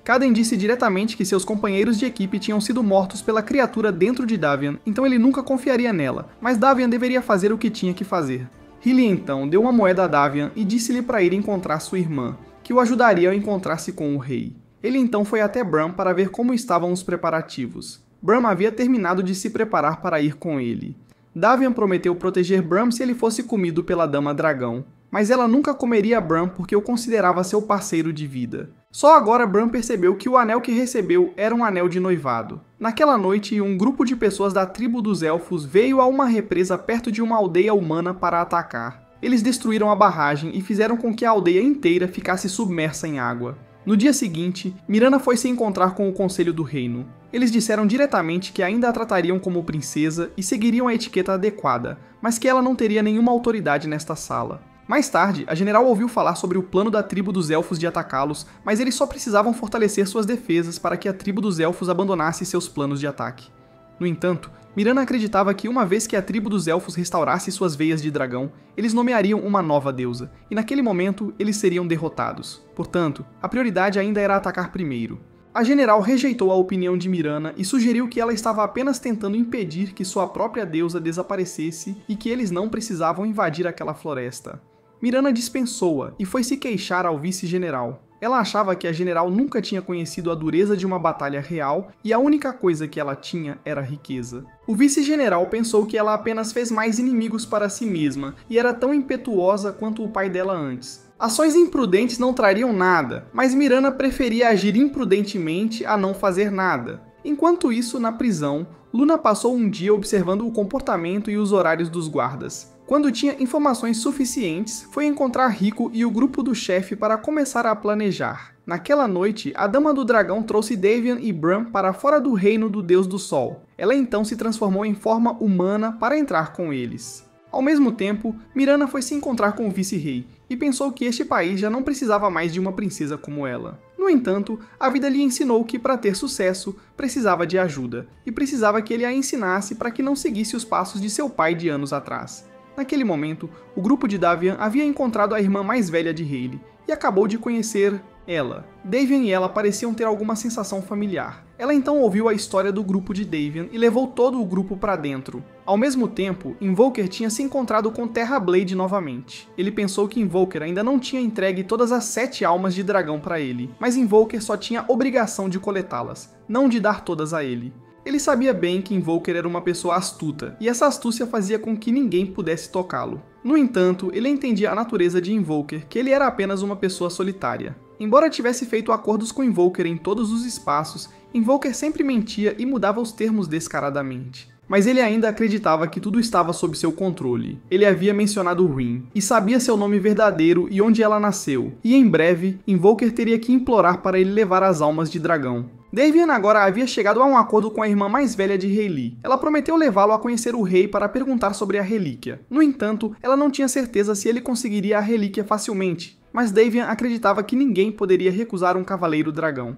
Speaker 1: Kaden disse diretamente que seus companheiros de equipe tinham sido mortos pela criatura dentro de Davian, então ele nunca confiaria nela, mas Davian deveria fazer o que tinha que fazer. Rili então deu uma moeda a Davian e disse-lhe para ir encontrar sua irmã, que o ajudaria a encontrar-se com o rei. Ele então foi até Bram para ver como estavam os preparativos. Bram havia terminado de se preparar para ir com ele. Davian prometeu proteger Bram se ele fosse comido pela Dama Dragão, mas ela nunca comeria Bram porque o considerava seu parceiro de vida. Só agora Bram percebeu que o anel que recebeu era um anel de noivado. Naquela noite, um grupo de pessoas da tribo dos Elfos veio a uma represa perto de uma aldeia humana para atacar. Eles destruíram a barragem e fizeram com que a aldeia inteira ficasse submersa em água. No dia seguinte, Mirana foi se encontrar com o Conselho do Reino. Eles disseram diretamente que ainda a tratariam como princesa e seguiriam a etiqueta adequada, mas que ela não teria nenhuma autoridade nesta sala. Mais tarde, a general ouviu falar sobre o plano da tribo dos Elfos de atacá-los, mas eles só precisavam fortalecer suas defesas para que a tribo dos Elfos abandonasse seus planos de ataque. No entanto, Mirana acreditava que uma vez que a tribo dos Elfos restaurasse suas veias de dragão, eles nomeariam uma nova deusa, e naquele momento eles seriam derrotados. Portanto, a prioridade ainda era atacar primeiro. A general rejeitou a opinião de Mirana e sugeriu que ela estava apenas tentando impedir que sua própria deusa desaparecesse e que eles não precisavam invadir aquela floresta. Mirana dispensou-a e foi se queixar ao vice-general. Ela achava que a general nunca tinha conhecido a dureza de uma batalha real e a única coisa que ela tinha era riqueza. O vice-general pensou que ela apenas fez mais inimigos para si mesma e era tão impetuosa quanto o pai dela antes. Ações imprudentes não trariam nada, mas Mirana preferia agir imprudentemente a não fazer nada. Enquanto isso, na prisão, Luna passou um dia observando o comportamento e os horários dos guardas. Quando tinha informações suficientes, foi encontrar Rico e o grupo do chefe para começar a planejar. Naquela noite, a Dama do Dragão trouxe Davian e Bram para fora do reino do Deus do Sol. Ela então se transformou em forma humana para entrar com eles. Ao mesmo tempo, Mirana foi se encontrar com o vice-rei e pensou que este país já não precisava mais de uma princesa como ela. No entanto, a vida lhe ensinou que para ter sucesso, precisava de ajuda, e precisava que ele a ensinasse para que não seguisse os passos de seu pai de anos atrás. Naquele momento, o grupo de Davian havia encontrado a irmã mais velha de Hayley e acabou de conhecer ela. Davian e ela pareciam ter alguma sensação familiar. Ela então ouviu a história do grupo de Davian e levou todo o grupo para dentro. Ao mesmo tempo, Invoker tinha se encontrado com Terrorblade novamente. Ele pensou que Invoker ainda não tinha entregue todas as 7 almas de dragão para ele, mas Invoker só tinha obrigação de coletá-las, não de dar todas a ele. Ele sabia bem que Invoker era uma pessoa astuta, e essa astúcia fazia com que ninguém pudesse tocá-lo. No entanto, ele entendia a natureza de Invoker, que ele era apenas uma pessoa solitária. Embora tivesse feito acordos com Invoker em todos os espaços, Invoker sempre mentia e mudava os termos descaradamente. Mas ele ainda acreditava que tudo estava sob seu controle. Ele havia mencionado Rin, e sabia seu nome verdadeiro e onde ela nasceu, e em breve, Invoker teria que implorar para ele levar as almas de dragão. Davian agora havia chegado a um acordo com a irmã mais velha de Rayleigh. Ela prometeu levá-lo a conhecer o rei para perguntar sobre a relíquia. No entanto, ela não tinha certeza se ele conseguiria a relíquia facilmente, mas Davian acreditava que ninguém poderia recusar um cavaleiro dragão.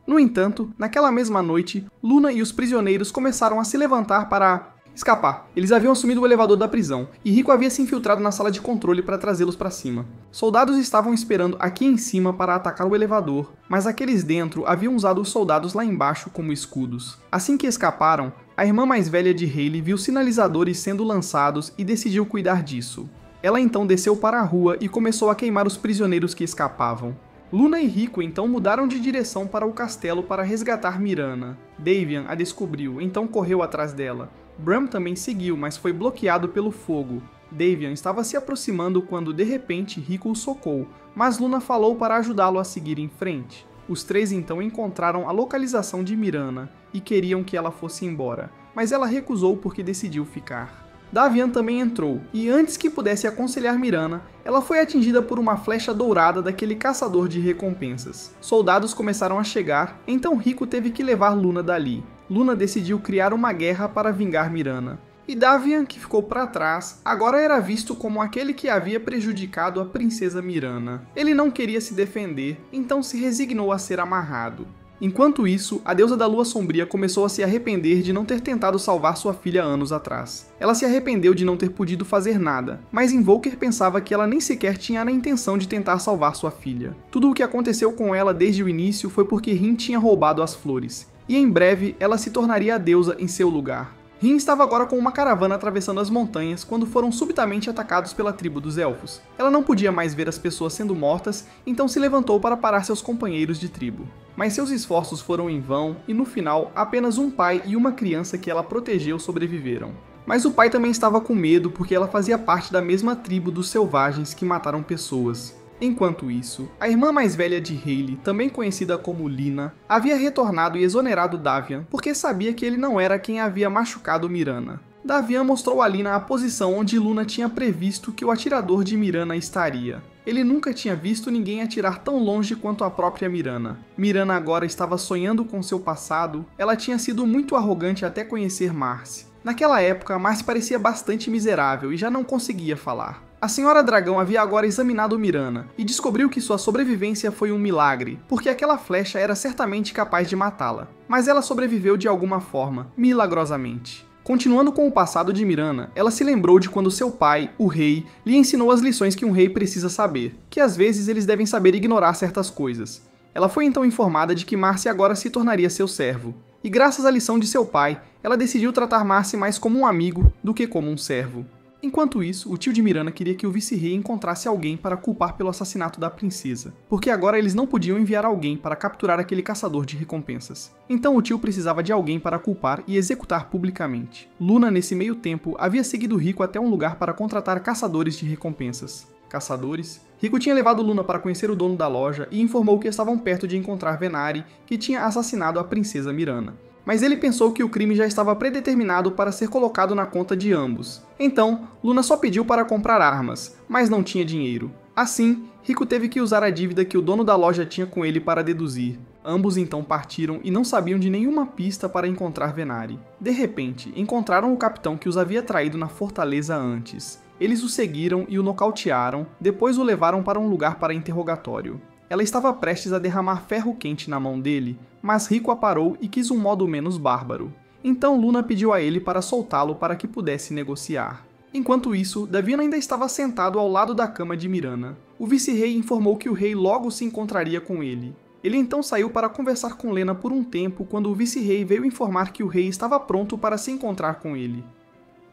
Speaker 1: No entanto, naquela mesma noite, Luna e os prisioneiros começaram a se levantar para escapar. Eles haviam assumido o elevador da prisão, e Rico havia se infiltrado na sala de controle para trazê-los para cima. Soldados estavam esperando aqui em cima para atacar o elevador, mas aqueles dentro haviam usado os soldados lá embaixo como escudos. Assim que escaparam, a irmã mais velha de Rayleigh viu sinalizadores sendo lançados e decidiu cuidar disso. Ela então desceu para a rua e começou a queimar os prisioneiros que escapavam. Luna e Rico então mudaram de direção para o castelo para resgatar Mirana. Davian a descobriu, então correu atrás dela. Bram também seguiu, mas foi bloqueado pelo fogo. Davian estava se aproximando quando de repente Rico o socou, mas Luna falou para ajudá-lo a seguir em frente. Os três então encontraram a localização de Mirana e queriam que ela fosse embora, mas ela recusou porque decidiu ficar. Davian também entrou, e antes que pudesse aconselhar Mirana, ela foi atingida por uma flecha dourada daquele caçador de recompensas. Soldados começaram a chegar, então Rico teve que levar Luna dali. Luna decidiu criar uma guerra para vingar Mirana. E Davian, que ficou para trás, agora era visto como aquele que havia prejudicado a princesa Mirana. Ele não queria se defender, então se resignou a ser amarrado. Enquanto isso, a deusa da lua sombria começou a se arrepender de não ter tentado salvar sua filha anos atrás. Ela se arrependeu de não ter podido fazer nada, mas Invoker pensava que ela nem sequer tinha a intenção de tentar salvar sua filha. Tudo o que aconteceu com ela desde o início foi porque Rin tinha roubado as flores, e em breve ela se tornaria a deusa em seu lugar. Rin estava agora com uma caravana atravessando as montanhas quando foram subitamente atacados pela tribo dos elfos. Ela não podia mais ver as pessoas sendo mortas, então se levantou para parar seus companheiros de tribo. Mas seus esforços foram em vão e no final apenas um pai e uma criança que ela protegeu sobreviveram. Mas o pai também estava com medo porque ela fazia parte da mesma tribo dos selvagens que mataram pessoas. Enquanto isso, a irmã mais velha de Rayleigh, também conhecida como Lina, havia retornado e exonerado Davian porque sabia que ele não era quem havia machucado Mirana. Davian mostrou a Lina a posição onde Luna tinha previsto que o atirador de Mirana estaria. Ele nunca tinha visto ninguém atirar tão longe quanto a própria Mirana. Mirana agora estava sonhando com seu passado, ela tinha sido muito arrogante até conhecer Marcy. Naquela época, Marcy parecia bastante miserável e já não conseguia falar. A Senhora Dragão havia agora examinado Mirana e descobriu que sua sobrevivência foi um milagre, porque aquela flecha era certamente capaz de matá-la. Mas ela sobreviveu de alguma forma, milagrosamente. Continuando com o passado de Mirana, ela se lembrou de quando seu pai, o rei, lhe ensinou as lições que um rei precisa saber, que às vezes eles devem saber ignorar certas coisas. Ela foi então informada de que Marcy agora se tornaria seu servo. E graças à lição de seu pai, ela decidiu tratar Marcy mais como um amigo do que como um servo. Enquanto isso, o tio de Mirana queria que o vice-rei encontrasse alguém para culpar pelo assassinato da princesa, porque agora eles não podiam enviar alguém para capturar aquele caçador de recompensas. Então o tio precisava de alguém para culpar e executar publicamente. Luna, nesse meio tempo, havia seguido Rico até um lugar para contratar caçadores de recompensas. Caçadores? Rico tinha levado Luna para conhecer o dono da loja e informou que estavam perto de encontrar Venari, que tinha assassinado a princesa Mirana. Mas ele pensou que o crime já estava predeterminado para ser colocado na conta de ambos. Então, Luna só pediu para comprar armas, mas não tinha dinheiro. Assim, Rico teve que usar a dívida que o dono da loja tinha com ele para deduzir. Ambos então partiram e não sabiam de nenhuma pista para encontrar Venari. De repente, encontraram o capitão que os havia traído na fortaleza antes. Eles o seguiram e o nocautearam, depois o levaram para um lugar para interrogatório. Ela estava prestes a derramar ferro quente na mão dele, mas Rico a parou e quis um modo menos bárbaro. Então Luna pediu a ele para soltá-lo para que pudesse negociar. Enquanto isso, Davian ainda estava sentado ao lado da cama de Mirana. O vice-rei informou que o rei logo se encontraria com ele. Ele então saiu para conversar com Lena por um tempo quando o vice-rei veio informar que o rei estava pronto para se encontrar com ele.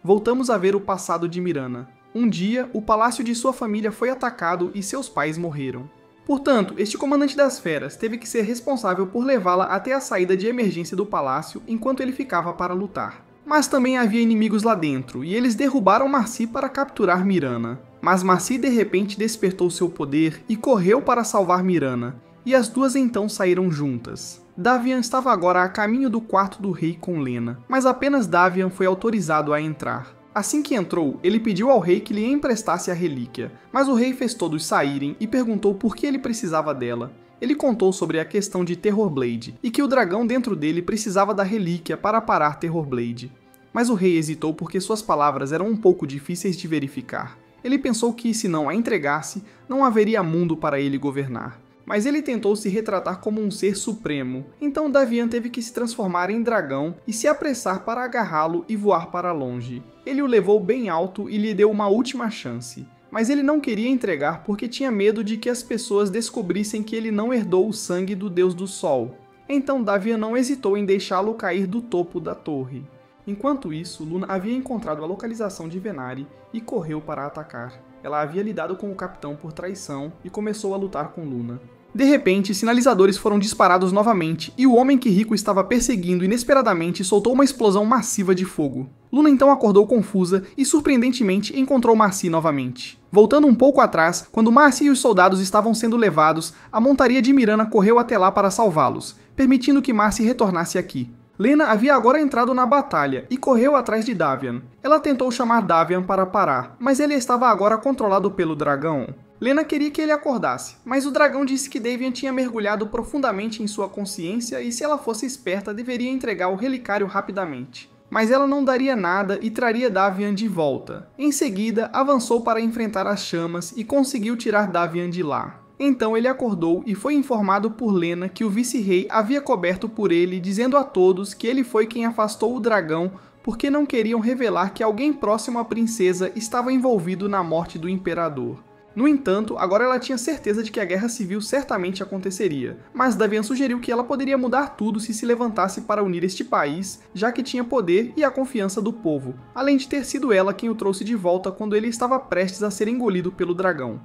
Speaker 1: Voltamos a ver o passado de Mirana. Um dia, o palácio de sua família foi atacado e seus pais morreram. Portanto, este comandante das feras teve que ser responsável por levá-la até a saída de emergência do palácio enquanto ele ficava para lutar. Mas também havia inimigos lá dentro, e eles derrubaram Marcy para capturar Mirana. Mas Marcy de repente despertou seu poder e correu para salvar Mirana, e as duas então saíram juntas. Davian estava agora a caminho do quarto do rei com Lena, mas apenas Davian foi autorizado a entrar. Assim que entrou, ele pediu ao rei que lhe emprestasse a relíquia, mas o rei fez todos saírem e perguntou por que ele precisava dela. Ele contou sobre a questão de Terrorblade e que o dragão dentro dele precisava da relíquia para parar Terrorblade. Mas o rei hesitou porque suas palavras eram um pouco difíceis de verificar. Ele pensou que, se não a entregasse, não haveria mundo para ele governar. Mas ele tentou se retratar como um ser supremo, então Davian teve que se transformar em dragão e se apressar para agarrá-lo e voar para longe. Ele o levou bem alto e lhe deu uma última chance. Mas ele não queria entregar porque tinha medo de que as pessoas descobrissem que ele não herdou o sangue do Deus do Sol. Então Davian não hesitou em deixá-lo cair do topo da torre. Enquanto isso, Luna havia encontrado a localização de Venari e correu para atacar. Ela havia lidado com o capitão por traição e começou a lutar com Luna. De repente, sinalizadores foram disparados novamente e o homem que Rico estava perseguindo inesperadamente soltou uma explosão massiva de fogo. Luna então acordou confusa e, surpreendentemente, encontrou Marcy novamente. Voltando um pouco atrás, quando Marcy e os soldados estavam sendo levados, a montaria de Mirana correu até lá para salvá-los, permitindo que Marcy retornasse aqui. Lena havia agora entrado na batalha e correu atrás de Davian. Ela tentou chamar Davian para parar, mas ele estava agora controlado pelo dragão. Lena queria que ele acordasse, mas o dragão disse que Davian tinha mergulhado profundamente em sua consciência e, se ela fosse esperta, deveria entregar o relicário rapidamente. Mas ela não daria nada e traria Davian de volta. Em seguida, avançou para enfrentar as chamas e conseguiu tirar Davian de lá. Então ele acordou e foi informado por Lena que o vice-rei havia coberto por ele, dizendo a todos que ele foi quem afastou o dragão porque não queriam revelar que alguém próximo à princesa estava envolvido na morte do imperador. No entanto, agora ela tinha certeza de que a guerra civil certamente aconteceria, mas Davian sugeriu que ela poderia mudar tudo se levantasse para unir este país, já que tinha poder e a confiança do povo, além de ter sido ela quem o trouxe de volta quando ele estava prestes a ser engolido pelo dragão.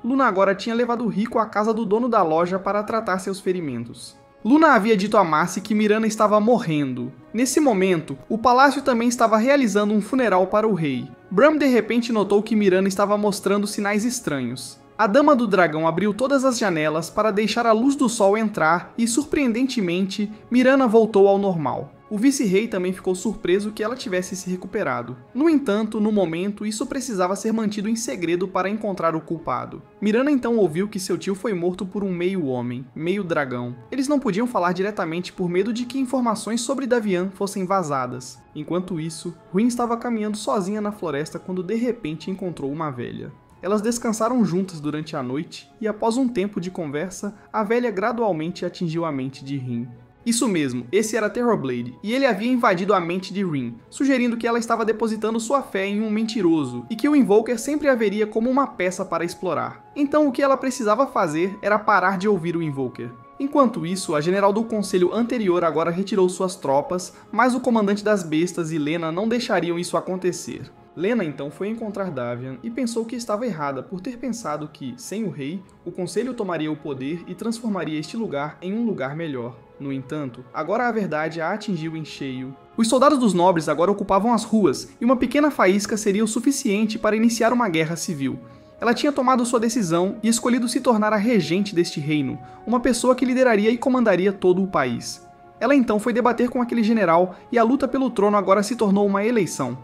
Speaker 1: Luna agora tinha levado Rico à casa do dono da loja para tratar seus ferimentos. Luna havia dito a Marcy que Mirana estava morrendo. Nesse momento, o palácio também estava realizando um funeral para o rei. Bram de repente notou que Mirana estava mostrando sinais estranhos. A Dama do Dragão abriu todas as janelas para deixar a luz do sol entrar e, surpreendentemente, Mirana voltou ao normal. O vice-rei também ficou surpreso que ela tivesse se recuperado. No entanto, no momento, isso precisava ser mantido em segredo para encontrar o culpado. Mirana então ouviu que seu tio foi morto por um meio-homem, meio-dragão. Eles não podiam falar diretamente por medo de que informações sobre Davian fossem vazadas. Enquanto isso, Rin estava caminhando sozinha na floresta quando de repente encontrou uma velha. Elas descansaram juntas durante a noite e, após um tempo de conversa, a velha gradualmente atingiu a mente de Rin. Isso mesmo, esse era Terrorblade, e ele havia invadido a mente de Rin, sugerindo que ela estava depositando sua fé em um mentiroso, e que o Invoker sempre a veria como uma peça para explorar. Então o que ela precisava fazer era parar de ouvir o Invoker. Enquanto isso, a general do conselho anterior agora retirou suas tropas, mas o comandante das bestas e Lena não deixariam isso acontecer. Lena então foi encontrar Davian e pensou que estava errada por ter pensado que, sem o rei, o conselho tomaria o poder e transformaria este lugar em um lugar melhor. No entanto, agora a verdade a atingiu em cheio. Os soldados dos nobres agora ocupavam as ruas, e uma pequena faísca seria o suficiente para iniciar uma guerra civil. Ela tinha tomado sua decisão e escolhido se tornar a regente deste reino, uma pessoa que lideraria e comandaria todo o país. Ela então foi debater com aquele general e a luta pelo trono agora se tornou uma eleição.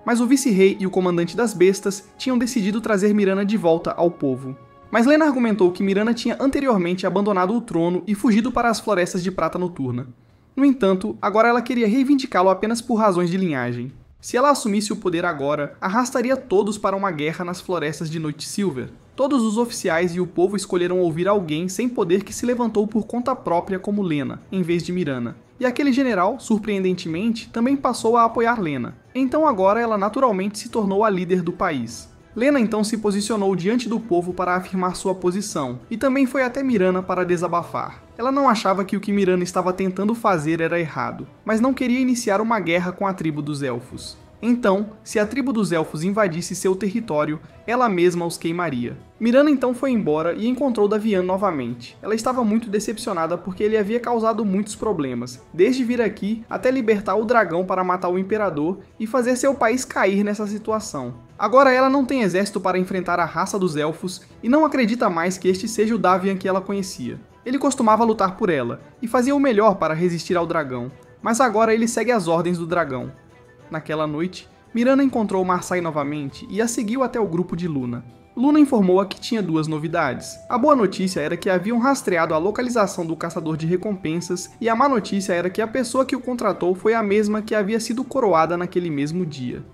Speaker 1: Mas o vice-rei e o comandante das bestas tinham decidido trazer Mirana de volta ao povo. Mas Lena argumentou que Mirana tinha anteriormente abandonado o trono e fugido para as florestas de Prata Noturna. No entanto, agora ela queria reivindicá-lo apenas por razões de linhagem. Se ela assumisse o poder agora, arrastaria todos para uma guerra nas florestas de Noite Silver. Todos os oficiais e o povo escolheram ouvir alguém sem poder que se levantou por conta própria como Lena, em vez de Mirana. E aquele general, surpreendentemente, também passou a apoiar Lena. Então agora ela naturalmente se tornou a líder do país. Lena então se posicionou diante do povo para afirmar sua posição, e também foi até Mirana para desabafar. Ela não achava que o que Mirana estava tentando fazer era errado, mas não queria iniciar uma guerra com a tribo dos Elfos. Então, se a tribo dos Elfos invadisse seu território, ela mesma os queimaria. Mirana então foi embora e encontrou Davian novamente. Ela estava muito decepcionada porque ele havia causado muitos problemas, desde vir aqui até libertar o dragão para matar o imperador e fazer seu país cair nessa situação. Agora ela não tem exército para enfrentar a raça dos Elfos e não acredita mais que este seja o Davian que ela conhecia. Ele costumava lutar por ela, e fazia o melhor para resistir ao dragão, mas agora ele segue as ordens do dragão. Naquela noite, Mirana encontrou Marsae novamente e a seguiu até o grupo de Luna. Luna informou-a que tinha duas novidades. A boa notícia era que haviam rastreado a localização do caçador de recompensas, e a má notícia era que a pessoa que o contratou foi a mesma que havia sido coroada naquele mesmo dia.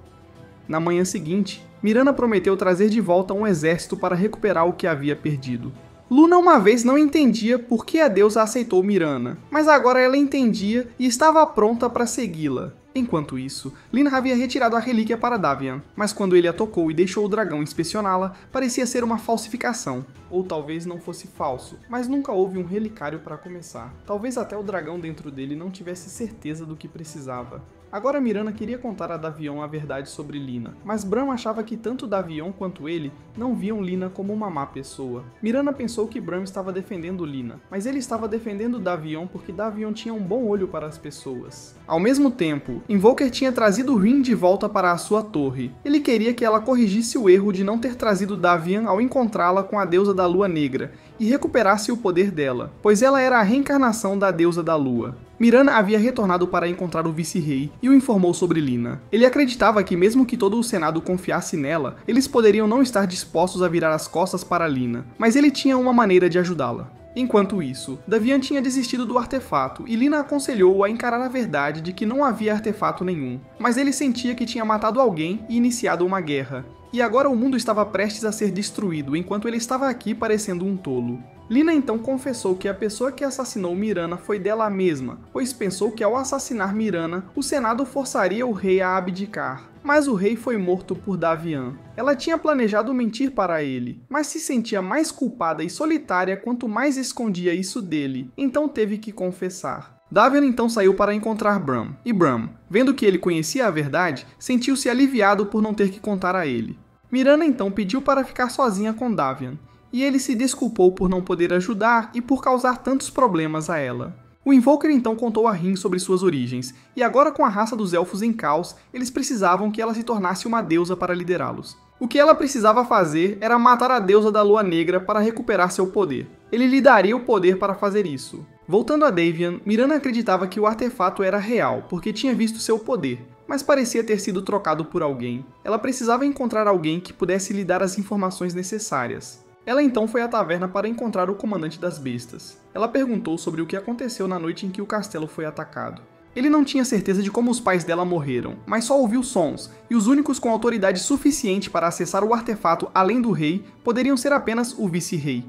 Speaker 1: Na manhã seguinte, Mirana prometeu trazer de volta um exército para recuperar o que havia perdido. Luna uma vez não entendia por que a deusa aceitou Mirana, mas agora ela entendia e estava pronta para segui-la. Enquanto isso, Lina havia retirado a relíquia para Davian, mas quando ele a tocou e deixou o dragão inspecioná-la, parecia ser uma falsificação. Ou talvez não fosse falso, mas nunca houve um relicário para começar. Talvez até o dragão dentro dele não tivesse certeza do que precisava. Agora Mirana queria contar a Davion a verdade sobre Lina, mas Bram achava que tanto Davion quanto ele não viam Lina como uma má pessoa. Mirana pensou que Bram estava defendendo Lina, mas ele estava defendendo Davion porque Davion tinha um bom olho para as pessoas. Ao mesmo tempo, Invoker tinha trazido Rin de volta para a sua torre. Ele queria que ela corrigisse o erro de não ter trazido Davian ao encontrá-la com a deusa da lua negra e recuperasse o poder dela, pois ela era a reencarnação da deusa da lua. Mirana havia retornado para encontrar o vice-rei e o informou sobre Lina. Ele acreditava que mesmo que todo o Senado confiasse nela, eles poderiam não estar dispostos a virar as costas para Lina, mas ele tinha uma maneira de ajudá-la. Enquanto isso, Davian tinha desistido do artefato e Lina aconselhou-o a encarar a verdade de que não havia artefato nenhum, mas ele sentia que tinha matado alguém e iniciado uma guerra, e agora o mundo estava prestes a ser destruído enquanto ele estava aqui parecendo um tolo. Lina então confessou que a pessoa que assassinou Mirana foi dela mesma, pois pensou que ao assassinar Mirana, o Senado forçaria o rei a abdicar. Mas o rei foi morto por Davian. Ela tinha planejado mentir para ele, mas se sentia mais culpada e solitária quanto mais escondia isso dele, então teve que confessar. Davian então saiu para encontrar Bram, e Bram, vendo que ele conhecia a verdade, sentiu-se aliviado por não ter que contar a ele. Mirana então pediu para ficar sozinha com Davian, e ele se desculpou por não poder ajudar e por causar tantos problemas a ela. O Invoker então contou a Rin sobre suas origens, e agora com a raça dos Elfos em caos, eles precisavam que ela se tornasse uma deusa para liderá-los. O que ela precisava fazer era matar a deusa da Lua Negra para recuperar seu poder. Ele lhe daria o poder para fazer isso. Voltando a Davian, Mirana acreditava que o artefato era real, porque tinha visto seu poder, mas parecia ter sido trocado por alguém. Ela precisava encontrar alguém que pudesse lhe dar as informações necessárias. Ela então foi à taverna para encontrar o comandante das bestas. Ela perguntou sobre o que aconteceu na noite em que o castelo foi atacado. Ele não tinha certeza de como os pais dela morreram, mas só ouviu sons, e os únicos com autoridade suficiente para acessar o artefato além do rei poderiam ser apenas o vice-rei.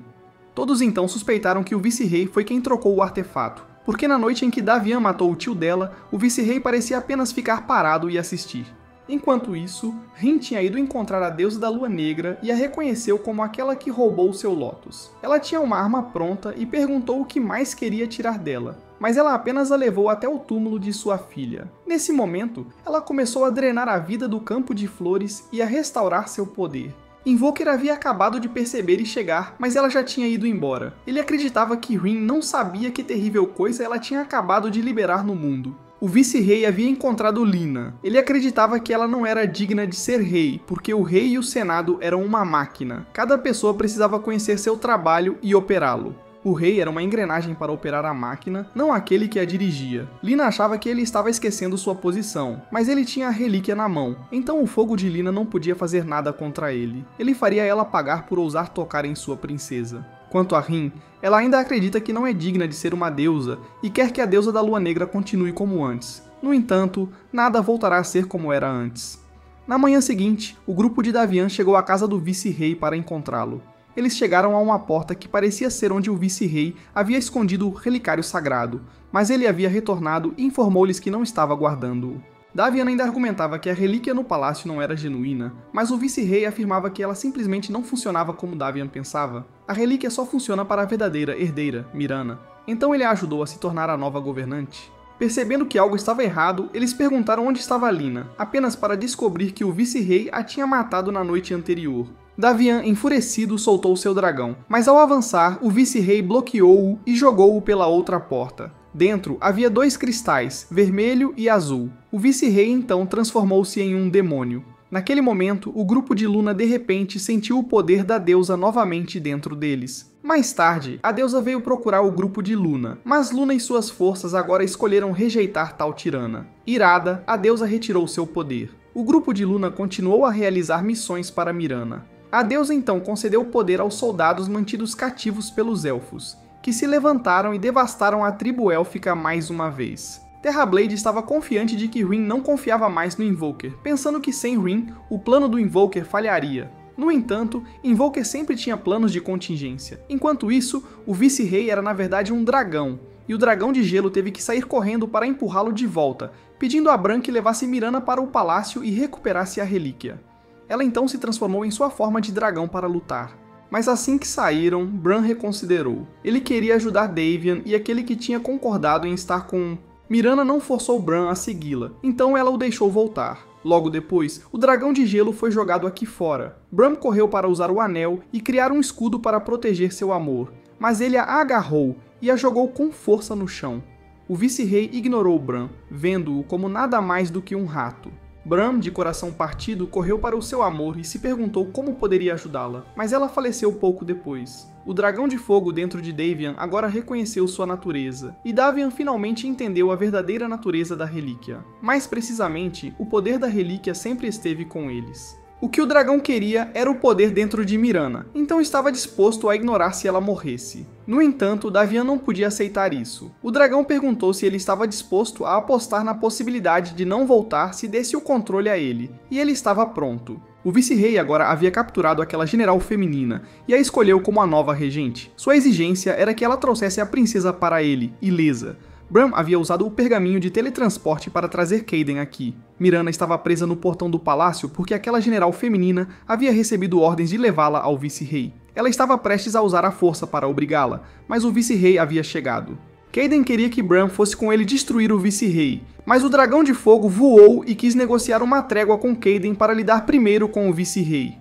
Speaker 1: Todos então suspeitaram que o vice-rei foi quem trocou o artefato, porque na noite em que Davian matou o tio dela, o vice-rei parecia apenas ficar parado e assistir. Enquanto isso, Rin tinha ido encontrar a deusa da Lua Negra e a reconheceu como aquela que roubou seu Lotus. Ela tinha uma arma pronta e perguntou o que mais queria tirar dela, mas ela apenas a levou até o túmulo de sua filha. Nesse momento, ela começou a drenar a vida do campo de flores e a restaurar seu poder. Invoker havia acabado de perceber e chegar, mas ela já tinha ido embora. Ele acreditava que Rin não sabia que terrível coisa ela tinha acabado de liberar no mundo. O vice-rei havia encontrado Lina. Ele acreditava que ela não era digna de ser rei, porque o rei e o Senado eram uma máquina. Cada pessoa precisava conhecer seu trabalho e operá-lo. O rei era uma engrenagem para operar a máquina, não aquele que a dirigia. Lina achava que ele estava esquecendo sua posição, mas ele tinha a relíquia na mão, então o fogo de Lina não podia fazer nada contra ele. Ele faria ela pagar por ousar tocar em sua princesa. Quanto a Rin, ela ainda acredita que não é digna de ser uma deusa e quer que a deusa da Lua Negra continue como antes. No entanto, nada voltará a ser como era antes. Na manhã seguinte, o grupo de Davian chegou à casa do vice-rei para encontrá-lo. Eles chegaram a uma porta que parecia ser onde o vice-rei havia escondido o relicário sagrado, mas ele havia retornado e informou-lhes que não estava guardando-o. Davian ainda argumentava que a relíquia no palácio não era genuína, mas o vice-rei afirmava que ela simplesmente não funcionava como Davian pensava. A relíquia só funciona para a verdadeira herdeira, Mirana. Então ele a ajudou a se tornar a nova governante. Percebendo que algo estava errado, eles perguntaram onde estava Lina, apenas para descobrir que o vice-rei a tinha matado na noite anterior. Davian, enfurecido, soltou seu dragão, mas ao avançar, o vice-rei bloqueou-o e jogou-o pela outra porta. Dentro havia 2 cristais, vermelho e azul. O vice-rei então transformou-se em um demônio. Naquele momento, o grupo de Luna de repente sentiu o poder da deusa novamente dentro deles. Mais tarde, a deusa veio procurar o grupo de Luna, mas Luna e suas forças agora escolheram rejeitar tal tirana. Irada, a deusa retirou seu poder. O grupo de Luna continuou a realizar missões para Mirana. A deusa então concedeu poder aos soldados mantidos cativos pelos elfos, que se levantaram e devastaram a tribo élfica mais uma vez. Terrablade estava confiante de que Rin não confiava mais no Invoker, pensando que sem Rin, o plano do Invoker falharia. No entanto, Invoker sempre tinha planos de contingência. Enquanto isso, o vice-rei era na verdade um dragão, e o dragão de gelo teve que sair correndo para empurrá-lo de volta, pedindo a Bran que levasse Mirana para o palácio e recuperasse a relíquia. Ela então se transformou em sua forma de dragão para lutar. Mas assim que saíram, Bran reconsiderou. Ele queria ajudar Davian e aquele que tinha concordado em estar com... Mirana não forçou Bran a segui-la, então ela o deixou voltar. Logo depois, o dragão de gelo foi jogado aqui fora. Bran correu para usar o anel e criar um escudo para proteger seu amor, mas ele a agarrou e a jogou com força no chão. O vice-rei ignorou Bran, vendo-o como nada mais do que um rato. Bran, de coração partido, correu para o seu amor e se perguntou como poderia ajudá-la, mas ela faleceu pouco depois. O dragão de fogo dentro de Davian agora reconheceu sua natureza, e Davian finalmente entendeu a verdadeira natureza da relíquia. Mais precisamente, o poder da relíquia sempre esteve com eles. O que o dragão queria era o poder dentro de Mirana, então estava disposto a ignorar se ela morresse. No entanto, Davian não podia aceitar isso. O dragão perguntou se ele estava disposto a apostar na possibilidade de não voltar se desse o controle a ele, e ele estava pronto. O vice-rei agora havia capturado aquela general feminina e a escolheu como a nova regente. Sua exigência era que ela trouxesse a princesa para ele, ilesa. Bran havia usado o pergaminho de teletransporte para trazer Caden aqui. Mirana estava presa no portão do palácio porque aquela general feminina havia recebido ordens de levá-la ao vice-rei. Ela estava prestes a usar a força para obrigá-la, mas o vice-rei havia chegado. Caden queria que Bran fosse com ele destruir o vice-rei, mas o dragão de fogo voou e quis negociar uma trégua com Caden para lidar primeiro com o vice-rei.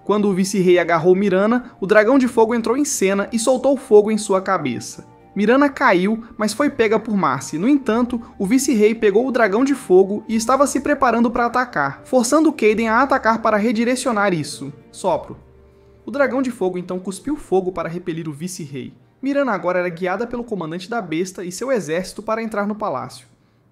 Speaker 1: Quando o vice-rei agarrou Mirana, o dragão de fogo entrou em cena e soltou fogo em sua cabeça. Mirana caiu, mas foi pega por Marcy. No entanto, o vice-rei pegou o dragão de fogo e estava se preparando para atacar, forçando Caden a atacar para redirecionar isso. Sopro. O dragão de fogo então cuspiu fogo para repelir o vice-rei. Mirana agora era guiada pelo comandante da besta e seu exército para entrar no palácio.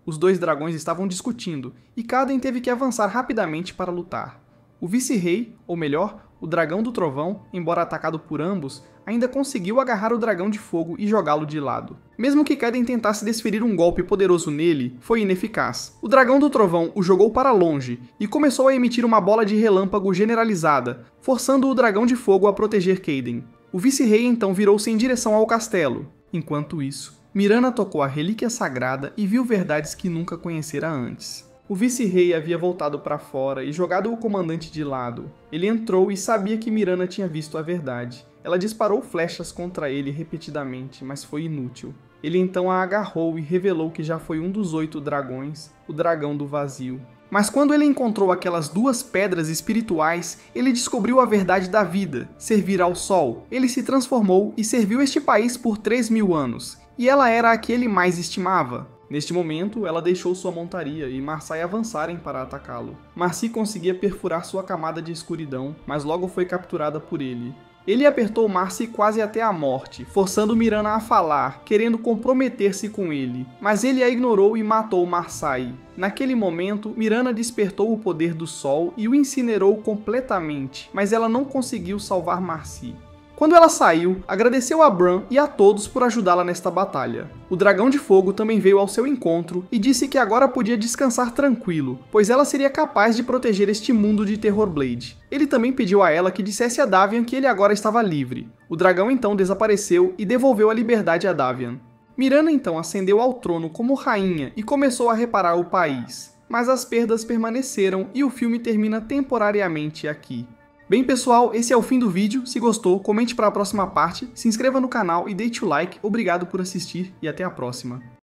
Speaker 1: Os dois dragões estavam discutindo, e Caden teve que avançar rapidamente para lutar. O vice-rei, ou melhor, o dragão do trovão, embora atacado por ambos, ainda conseguiu agarrar o dragão de fogo e jogá-lo de lado. Mesmo que Caden tentasse desferir um golpe poderoso nele, foi ineficaz. O dragão do trovão o jogou para longe e começou a emitir uma bola de relâmpago generalizada, forçando o dragão de fogo a proteger Caden. O vice-rei então virou-se em direção ao castelo. Enquanto isso, Mirana tocou a relíquia sagrada e viu verdades que nunca conhecera antes. O vice-rei havia voltado para fora e jogado o comandante de lado. Ele entrou e sabia que Mirana tinha visto a verdade. Ela disparou flechas contra ele repetidamente, mas foi inútil. Ele então a agarrou e revelou que já foi um dos 8 dragões, o dragão do vazio. Mas quando ele encontrou aquelas 2 pedras espirituais, ele descobriu a verdade da vida, servir ao sol. Ele se transformou e serviu este país por 3.000 anos, e ela era a que ele mais estimava. Neste momento, ela deixou sua montaria e Marcy avançarem para atacá-lo. Marcy conseguia perfurar sua camada de escuridão, mas logo foi capturada por ele. Ele apertou Marcy quase até a morte, forçando Mirana a falar, querendo comprometer-se com ele. Mas ele a ignorou e matou Marcy. Naquele momento, Mirana despertou o poder do sol e o incinerou completamente, mas ela não conseguiu salvar Marcy. Quando ela saiu, agradeceu a Bran e a todos por ajudá-la nesta batalha. O dragão de fogo também veio ao seu encontro e disse que agora podia descansar tranquilo, pois ela seria capaz de proteger este mundo de Terrorblade. Ele também pediu a ela que dissesse a Davian que ele agora estava livre. O dragão então desapareceu e devolveu a liberdade a Davian. Mirana então ascendeu ao trono como rainha e começou a reparar o país. Mas as perdas permaneceram e o filme termina temporariamente aqui. Bem pessoal, esse é o fim do vídeo. Se gostou, comente para a próxima parte, se inscreva no canal e deixe o like. Obrigado por assistir e até a próxima.